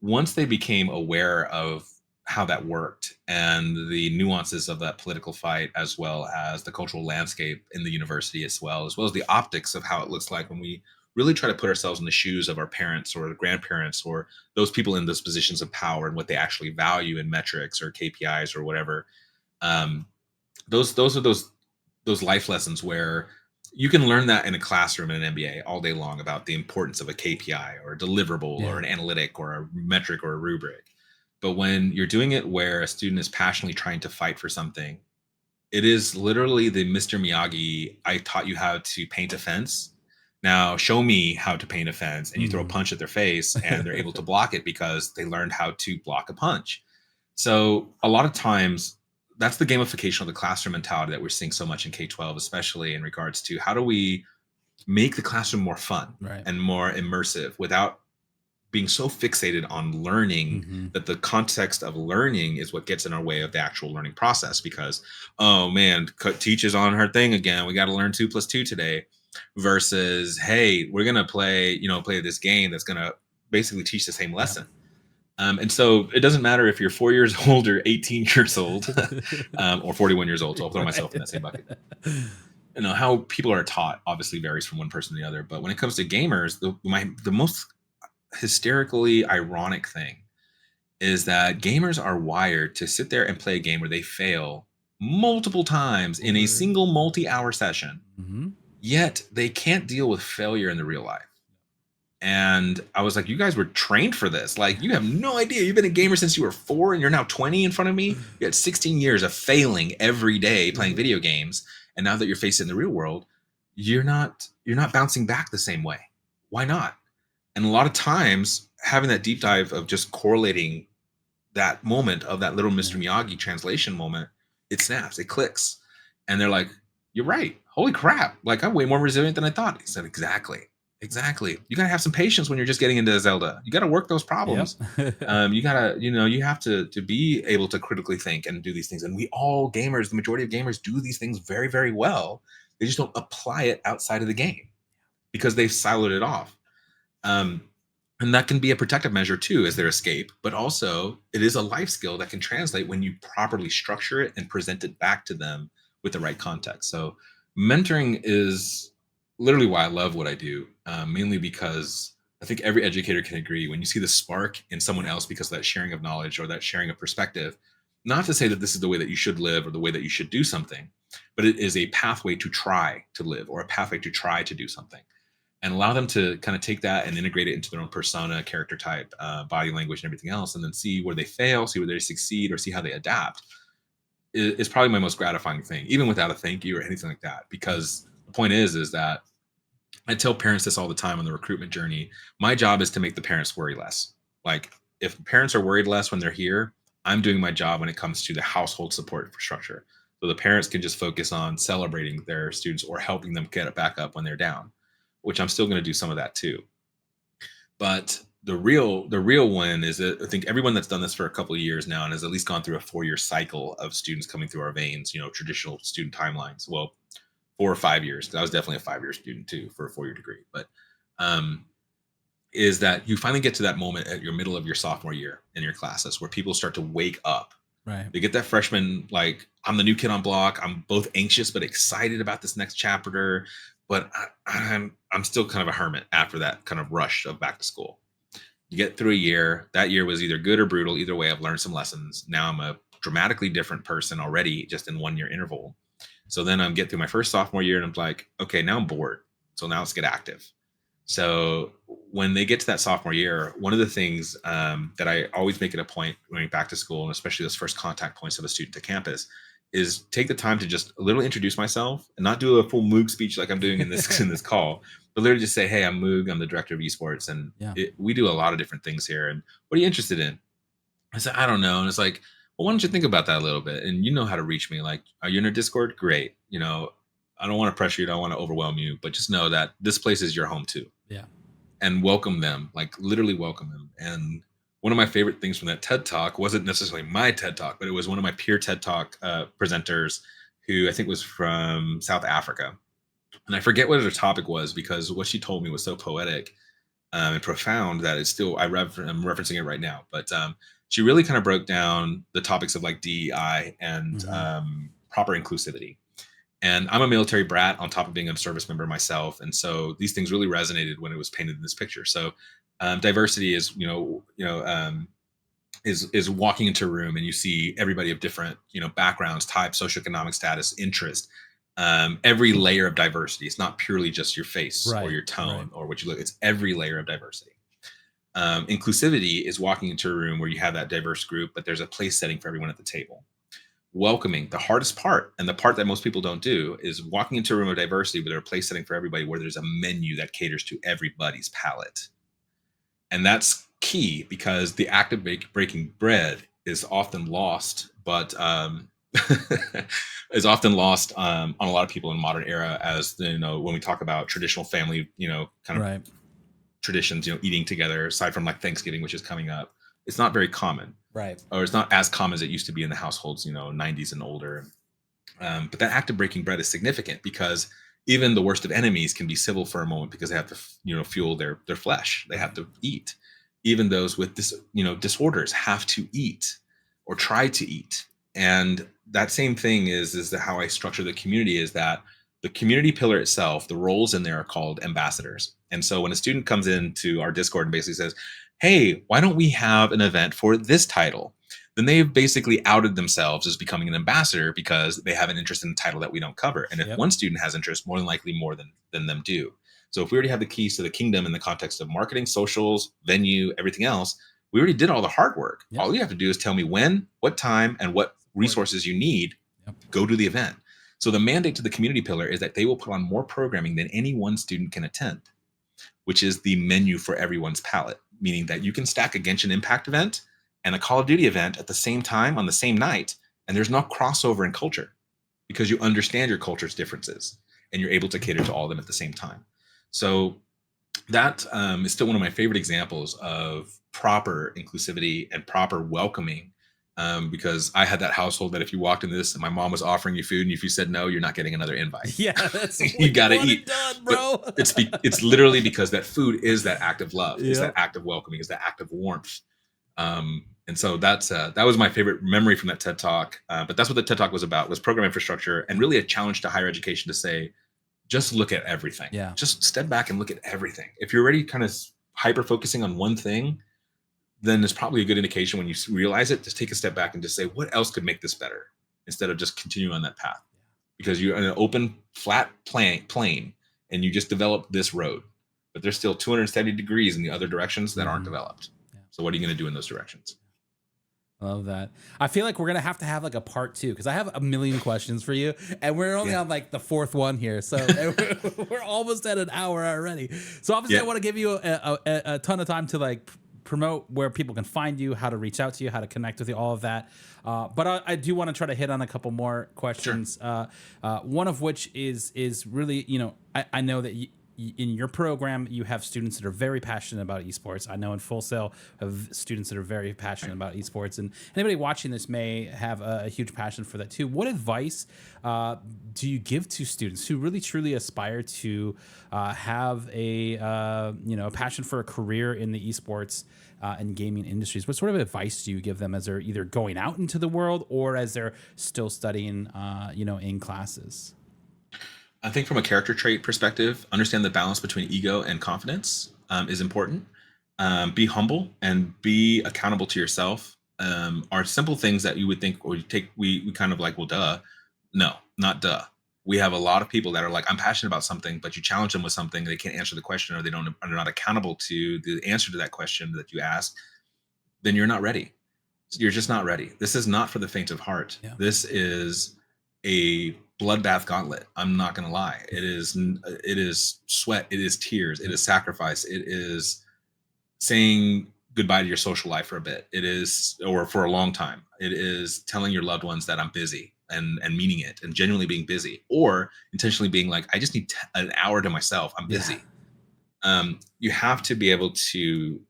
Once they became aware of how that worked and the nuances of that political fight, as well as the cultural landscape in the university, as well as the optics of how it looks like when we really try to put ourselves in the shoes of our parents or grandparents or those people in those positions of power and what they actually value in metrics or KPIs or whatever. Um, those are those life lessons where you can learn that in a classroom in an MBA all day long about the importance of a KPI or a deliverable or an analytic or a metric or a rubric. But when you're doing it where a student is passionately trying to fight for something, it is literally the Mr. Miyagi, I taught you how to paint a fence. Now show me how to paint a fence. And you throw a punch at their face and they're able to block it because they learned how to block a punch. So a lot of times that's the gamification of the classroom mentality that we're seeing so much in K-12, especially in regards to how do we make the classroom more fun and more immersive without being so fixated on learning that the context of learning is what gets in our way of the actual learning process. Because, oh man, teacher's on her thing again. We got to learn 2 + 2 today. Versus, hey, we're gonna play this game that's gonna basically teach the same lesson. And so it doesn't matter if you're 4 years old or 18 years old, or 41 years old. So I'll throw myself in that same bucket. You know, how people are taught obviously varies from one person to the other. But when it comes to gamers, the most hysterically ironic thing is that gamers are wired to sit there and play a game where they fail multiple times in a single multi-hour session. Yet they can't deal with failure in the real life. And I was like, you guys were trained for this. Like, you have no idea. You've been a gamer since you were 4 and you're now 20 in front of me. You had 16 years of failing every day playing video games. And now that you're facing the real world, you're not bouncing back the same way. Why not? And a lot of times having that deep dive of just correlating that moment of that little Mr. Miyagi translation moment, it snaps, it clicks. And they're like, you're right. Holy crap. Like, I'm way more resilient than I thought. He said, exactly. You got to have some patience when you're just getting into Zelda. You got to work those problems. You got to, you have to be able to critically think and do these things. And we all gamers, the majority of gamers do these things very, very well. They just don't apply it outside of the game because they've siloed it off. And that can be a protective measure too, as their escape, but also it is a life skill that can translate when you properly structure it and present it back to them with the right context. So mentoring is literally why I love what I do, mainly because I think every educator can agree when you see the spark in someone else because of that sharing of knowledge or that sharing of perspective, not to say that this is the way that you should live or the way that you should do something, but it is a pathway to try to live or a pathway to try to do something. And allow them to kind of take that and integrate it into their own persona, character type, body language, and everything else, and then see where they fail, see where they succeed, or see how they adapt is probably my most gratifying thing, even without a thank you or anything like that. Because the point is that I tell parents this all the time on the recruitment journey. My job is to make the parents worry less. Like, if parents are worried less when they're here, I'm doing my job when it comes to the household support infrastructure. So the parents can just focus on celebrating their students or helping them get it back up when they're down, which I'm still going to do some of that too. But the real win is that I think everyone that's done this for a couple of years now and has at least gone through a 4-year cycle of students coming through our veins, traditional student timelines. Well, 4 or 5 years. I was definitely a 5-year student too for a 4-year degree. But is that you finally get to that moment at your middle of your sophomore year in your classes where people start to wake up. Right. They get that freshman, like, I'm the new kid on block. I'm both anxious but excited about this next chapter. But I'm still kind of a hermit after that kind of rush of back to school. You get through a year. That year was either good or brutal. Either way, I've learned some lessons. Now I'm a dramatically different person already just in 1 year interval. So then I'm getting through my first sophomore year and I'm like, okay, now I'm bored. So now let's get active. So when they get to that sophomore year, one of the things that I always make it a point going back to school, and especially those first contact points of a student to campus, is take the time to just literally introduce myself and not do a full Moog speech like I'm doing in this in this call, but literally just say, "Hey, I'm Moog. I'm the director of esports, and Yeah. we do a lot of different things here. And what are you interested in?" I said, "I don't know." And it's like, "Well, why don't you think about that a little bit? And you know how to reach me. Like, are you in a Discord? Great. I don't want to pressure you. I don't want to overwhelm you, but just know that this place is your home too." Yeah. And welcome them, like literally welcome them. And one of my favorite things from that TED Talk wasn't necessarily my TED Talk, but it was one of my peer TED Talk presenters who I think was from South Africa. And I forget what her topic was because what she told me was so poetic and profound that it's still, I'm referencing it right now. But she really kind of broke down the topics of like DEI and proper inclusivity. And I'm a military brat on top of being a service member myself. And so these things really resonated when it was painted in this picture. So diversity is, is walking into a room and you see everybody of different, backgrounds, types, socioeconomic status, interest, every layer of diversity. It's not purely just your face or your tone or what you look, it's every layer of diversity. Inclusivity is walking into a room where you have that diverse group, but there's a place setting for everyone at the table. Welcoming, the hardest part, and the part that most people don't do, is walking into a room of diversity with a place setting for everybody where there's a menu that caters to everybody's palate. And that's key because the act of breaking bread is often lost, but is often lost on a lot of people in modern era as, when we talk about traditional family, kind of traditions, eating together, aside from like Thanksgiving, which is coming up. It's not very common. Right. Or it's not as common as it used to be in the households, 90s and older. But that act of breaking bread is significant because even the worst of enemies can be civil for a moment because they have to, fuel their flesh. They have to eat. Even those with disorders have to eat or try to eat. And that same thing is how I structure the community, is that the community pillar itself, the roles in there are called ambassadors. And so when a student comes into our Discord and basically says, "Hey, why don't we have an event for this title?" then they've basically outed themselves as becoming an ambassador because they have an interest in the title that we don't cover. And if one student has interest, more than likely more than them do. So if we already have the keys to the kingdom in the context of marketing, socials, venue, everything else, we already did all the hard work. All you have to do is tell me when, what time, and what resources you need. Go to the event. So the mandate to the community pillar is that they will put on more programming than any one student can attend, which is the menu for everyone's palate, meaning that you can stack a Genshin Impact event and a Call of Duty event at the same time on the same night, and there's no crossover in culture because you understand your culture's differences and you're able to cater to all of them at the same time. So that is still one of my favorite examples of proper inclusivity and proper welcoming, because I had that household that if you walked into this and my mom was offering you food and if you said no, you're not getting another invite. Yeah, that's you gotta eat, done, bro. It's literally because that food is that act of love, is that act of welcoming, is that act of warmth. And so that was my favorite memory from that TED Talk. But that's what the TED Talk was about, was program infrastructure and really a challenge to higher education to say, just look at everything. Yeah. Just step back and look at everything. If you're already kind of hyper focusing on one thing, then it's probably a good indication when you realize it, just take a step back and just say, what else could make this better, instead of just continuing on that path. Because you're in an open, flat plain, and you just developed this road, but there's still 270 degrees in the other directions that aren't developed. So what are you going to do in those directions? I love that. I feel like we're going to have like a part 2, because I have a million questions for you, and we're only on like the 4th one here. So we're almost at an hour already. So obviously I want to give you a ton of time to like promote where people can find you, how to reach out to you, how to connect with you, all of that. But I do want to try to hit on a couple more questions. Sure. One of which is really, I know that in your program, you have students that are very passionate about esports. I know in Full Sail, have students that are very passionate about esports, and anybody watching this may have a huge passion for that too. What advice do you give to students who really truly aspire to have a passion for a career in the esports and gaming industries? What sort of advice do you give them as they're either going out into the world or as they're still studying, in classes? I think from a character trait perspective, understand the balance between ego and confidence is important. Be humble and be accountable to yourself. Are simple things that you would think or you take, we kind of like, well, duh. No, not duh. We have a lot of people that are like, I'm passionate about something, but you challenge them with something, they can't answer the question, or are not accountable to the answer to that question that you ask, then you're not ready. You're just not ready. This is not for the faint of heart. Yeah. This is a bloodbath gauntlet. I'm not going to lie. It is sweat. It is tears. It is sacrifice. It is saying goodbye to your social life for a bit. It is, or for a long time. It is telling your loved ones that I'm busy, and meaning it, and genuinely being busy, or intentionally being like, I just need an hour to myself. I'm busy. You have to be able to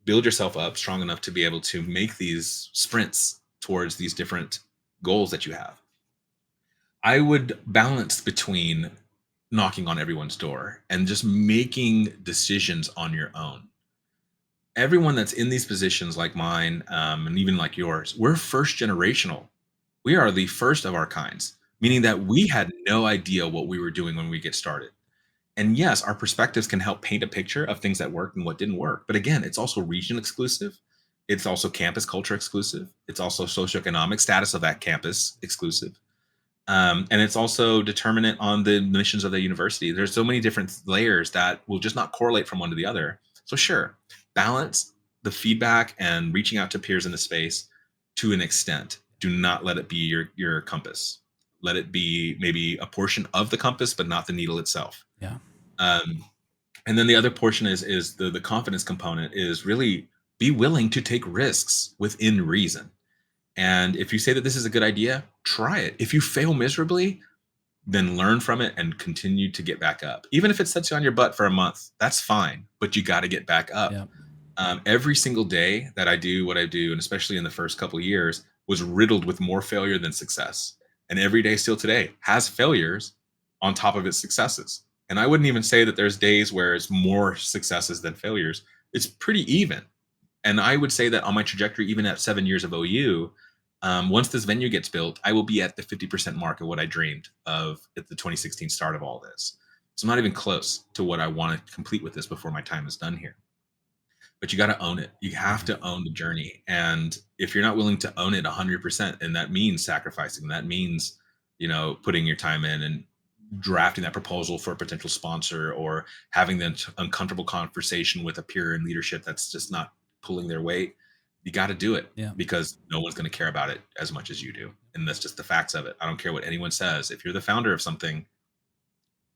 build yourself up strong enough to be able to make these sprints towards these different goals that you have. I would balance between knocking on everyone's door and just making decisions on your own. Everyone that's in these positions like mine, and even like yours, we're first generational. We are the first of our kinds, meaning that we had no idea what we were doing when we get started. And yes, our perspectives can help paint a picture of things that worked and what didn't work. But again, it's also region exclusive. It's also campus culture exclusive. It's also socioeconomic status of that campus exclusive. And it's also determinant on the missions of the university. There's so many different layers that will just not correlate from one to the other. So sure, balance the feedback and reaching out to peers in the space to an extent. Do not let it be your compass. Let it be maybe a portion of the compass, but not the needle itself. Yeah. And then the other portion is the confidence component is really be willing to take risks within reason. And if you say that this is a good idea, try it. If you fail miserably, then learn from it and continue to get back up. Even if it sets you on your butt for a month, that's fine, but you got to get back up. Yeah. Every single day that I do what I do, and especially in the first couple of years, was riddled with more failure than success. And every day still today has failures on top of its successes. And I wouldn't even say that there's days where it's more successes than failures. It's pretty even. And I would say that on my trajectory, even at 7 years of OU, once this venue gets built, I will be at the 50% mark of what I dreamed of at the 2016 start of all this. So I'm not even close to what I want to complete with this before my time is done here. But you got to own it. You have to own the journey. And if you're not willing to own it 100%, and that means sacrificing, that means, putting your time in and drafting that proposal for a potential sponsor, or having the uncomfortable conversation with a peer in leadership that's just not pulling their weight, you got to do it. Because no one's going to care about it as much as you do. And that's just the facts of it. I don't care what anyone says. If you're the founder of something,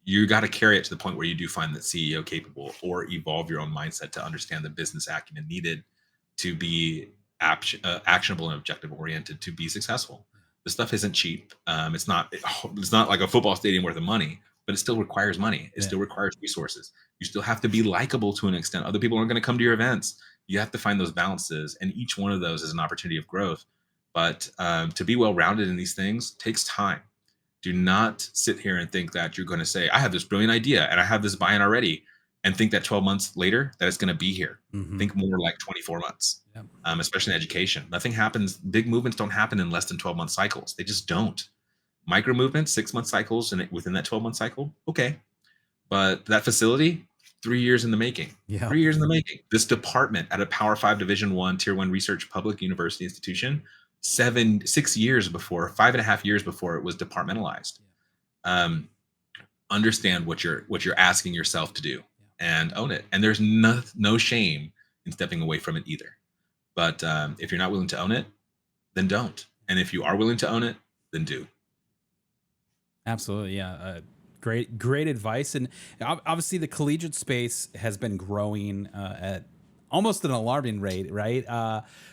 you got to carry it to the point where you do find that CEO capable, or evolve your own mindset to understand the business acumen needed to be actionable and objective oriented to be successful. This stuff isn't cheap. It's not like a football stadium worth of money, but it still requires money. It still requires resources. You still have to be likable to an extent. Other people aren't going to come to your events. You have to find those balances, and each one of those is an opportunity of growth. But to be well-rounded in these things takes time. Do not sit here and think that you're going to say, I have this brilliant idea and I have this buy-in already, and think that 12 months later that it's going to be here. Think more like 24 months, especially in education. Nothing happens. Big movements don't happen in less than 12-month cycles. They just don't. Micro movements, 6-month cycles, and within that 12-month cycle, okay. But that facility, 3 years in the making. 3 years in the making. This department at a Power 5 Division 1 Tier 1 research public university institution, 6 years before, 5.5 years before it was departmentalized. Understand what you're asking yourself to do and own it. And there's no shame in stepping away from it either. But if you're not willing to own it, then don't. And if you are willing to own it, then do. Absolutely. Yeah. Great advice. And obviously the collegiate space has been growing at almost an alarming rate, right?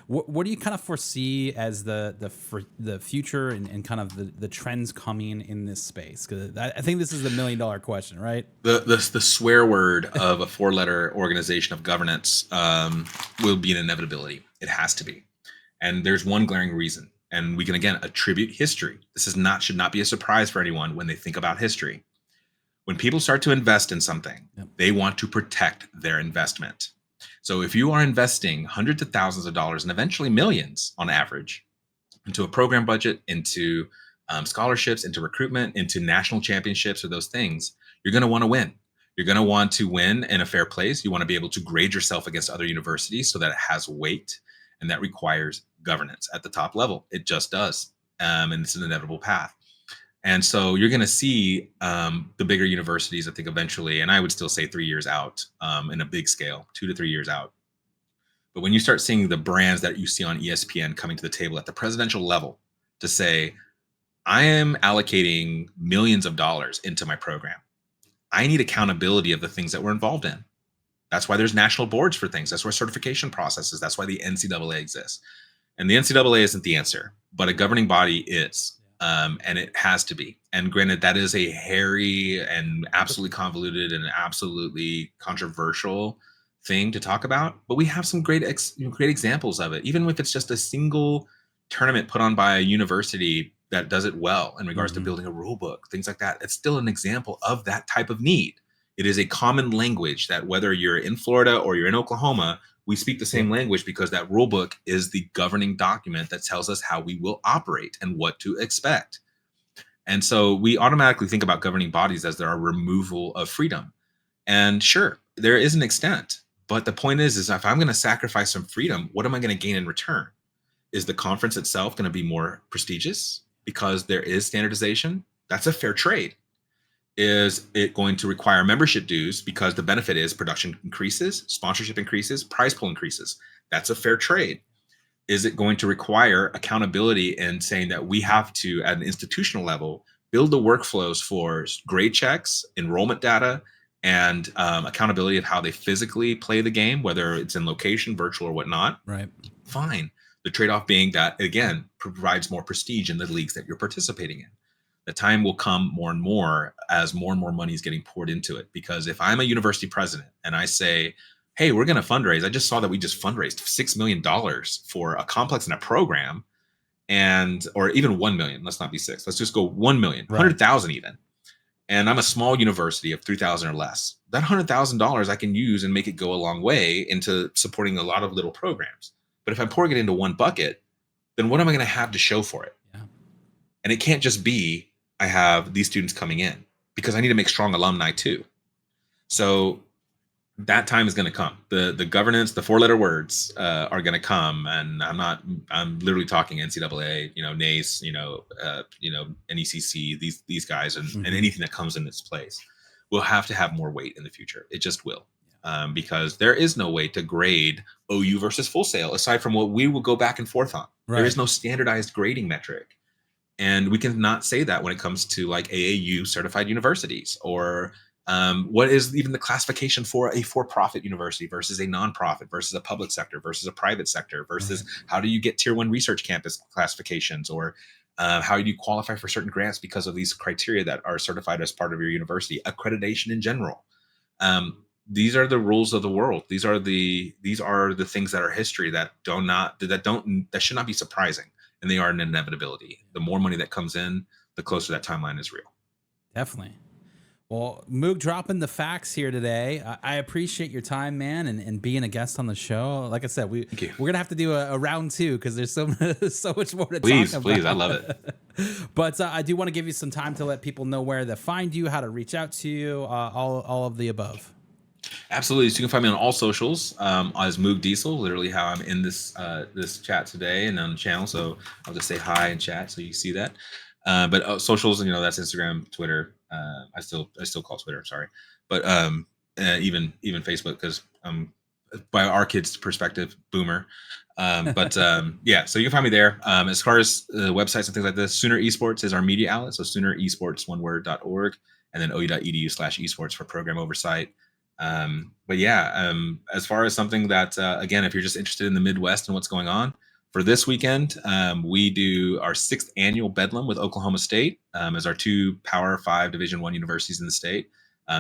What do you kind of foresee as the future and kind of the trends coming in this space? Because I think this is the $1 million question, right? The swear word of a 4-letter organization of governance will be an inevitability. It has to be. And there's one glaring reason. And we can, again, attribute history. This should not be a surprise for anyone when they think about history. When people start to invest in something, they want to protect their investment. So if you are investing hundreds of thousands of dollars and eventually millions on average into a program budget, into scholarships, into recruitment, into national championships, or those things, you're going to want to win. You're going to want to win in a fair place. You want to be able to grade yourself against other universities so that it has weight. And that requires governance at the top level. It just does. And it's an inevitable path. And so you're going to see the bigger universities, I think, eventually, and I would still say 3 years out in a big scale, 2 to 3 years out. But when you start seeing the brands that you see on ESPN coming to the table at the presidential level to say, I am allocating millions of dollars into my program, I need accountability of the things that we're involved in. That's why there's national boards for things. That's why certification processes. That's why the NCAA exists. And the NCAA isn't the answer, but a governing body is. And it has to be. And granted, that is a hairy and absolutely convoluted and absolutely controversial thing to talk about. But we have some great examples of it. Even if it's just a single tournament put on by a university that does it well in regards to building a rule book, things like that, it's still an example of that type of need. It is a common language that whether you're in Florida or you're in Oklahoma, we speak the same language because that rule book is the governing document that tells us how we will operate and what to expect. And so we automatically think about governing bodies as their removal of freedom. And sure, there is an extent, but the point is if I'm going to sacrifice some freedom, what am I going to gain in return? Is the conference itself going to be more prestigious because there is standardization? That's a fair trade. Is it going to require membership dues because the benefit is production increases, sponsorship increases, prize pool increases? That's a fair trade. Is it going to require accountability in saying that we have to, at an institutional level, build the workflows for grade checks, enrollment data, and accountability of how they physically play the game, whether it's in location, virtual, or whatnot? Right. Fine. The trade-off being that, again, provides more prestige in the leagues that you're participating in. The time will come more and more as more and more money is getting poured into it. Because if I'm a university president and I say, hey, we're going to fundraise. I just saw that we just fundraised $6 million for a complex and a program, or even 1 million. Let's not be six. Let's just go 1 million, 100,000 even. And I'm a small university of 3,000 or less. That $100,000 I can use and make it go a long way into supporting a lot of little programs. But if I'm pouring it into one bucket, then what am I going to have to show for it? Yeah. And it can't just be, I have these students coming in, because I need to make strong alumni too. So that time is going to come. The governance, the 4-letter words are going to come. And I'm literally talking NCAA, NACE, NECC, these guys and anything that comes in its place will have to have more weight in the future. It just will. Because there is no way to grade OU versus Full Sail aside from what we will go back and forth on. Right. There is no standardized grading metric. And we cannot say that when it comes to like AAU certified universities or what is even the classification for a for-profit university versus a nonprofit versus a public sector versus a private sector versus how do you get tier 1 research campus classifications or how do you qualify for certain grants because of these criteria that are certified as part of your university, accreditation in general. These are the rules of the world. These are the things that are history that should not be surprising. And they are an inevitability. The more money that comes in, the closer that timeline is real. Definitely. Well, Moog dropping the facts here today. I appreciate your time, man, and being a guest on the show. Like I said, we're gonna have to do a round 2 because there's so much more to talk about. Please, I love it. But I do want to give you some time to let people know where to find you, how to reach out to you, all of the above. Absolutely. So you can find me on all socials as Moog Diesel, literally how I'm in this chat today and on the channel. So I'll just say hi in chat so you see that. But socials, that's Instagram, Twitter. I still call Twitter, sorry. But even Facebook, because by our kids' perspective, boomer. Yeah, so you can find me there. As far as websites and things like this, Sooner Esports is our media outlet. So SoonerEsports.org and then ou.edu/esports for program oversight. But yeah, as far as something that, again, if you're just interested in the Midwest and what's going on for this weekend, we do our 6th annual Bedlam with Oklahoma State, as our 2 Power 5 Division I universities in the state.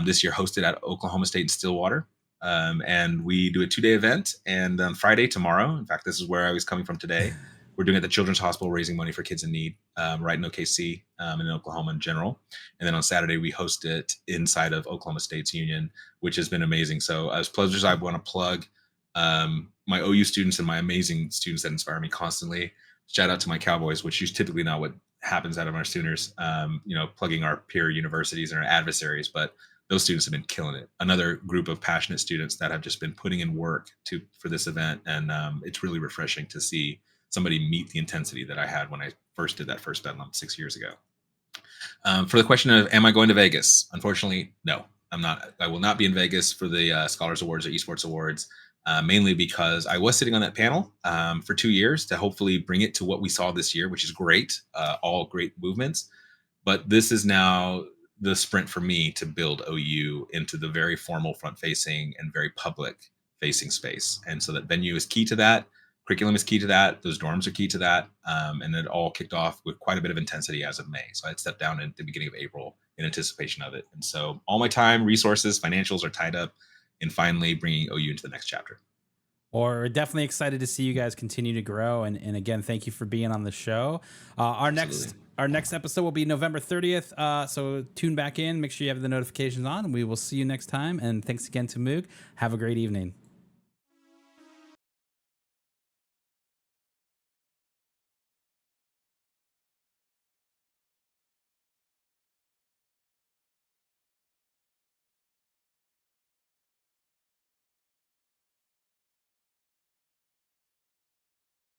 This year hosted at Oklahoma State in Stillwater. And we do a 2-day event, and on Friday, tomorrow, in fact, this is where I was coming from today. We're doing it at the Children's Hospital, raising money for kids in need, right in OKC, and in Oklahoma in general. And then on Saturday, we host it inside of Oklahoma State's Union, which has been amazing. So as pleasures, I want to plug my OU students and my amazing students that inspire me constantly. Shout out to my Cowboys, which is typically not what happens out of our Sooners, plugging our peer universities and our adversaries, but those students have been killing it. Another group of passionate students that have just been putting in work for this event. And it's really refreshing to see somebody meet the intensity that I had when I first did that first Bedlam 6 years ago. For the question of am I going to Vegas? Unfortunately, no, I'm not. I will not be in Vegas for the Scholars Awards or Esports Awards, mainly because I was sitting on that panel for 2 years to hopefully bring it to what we saw this year, which is great, all great movements. But this is now the sprint for me to build OU into the very formal, front-facing, and very public-facing space. And so that venue is key to that. Curriculum is key to that. Those dorms are key to that. And it all kicked off with quite a bit of intensity as of May. So I had stepped down at the beginning of April in anticipation of it. And so all my time, resources, financials are tied up in finally bringing OU into the next chapter. Or definitely excited to see you guys continue to grow. And again, thank you for being on the show. Our next episode will be November 30th. So tune back in. Make sure you have the notifications on. We will see you next time. And thanks again to Moog. Have a great evening.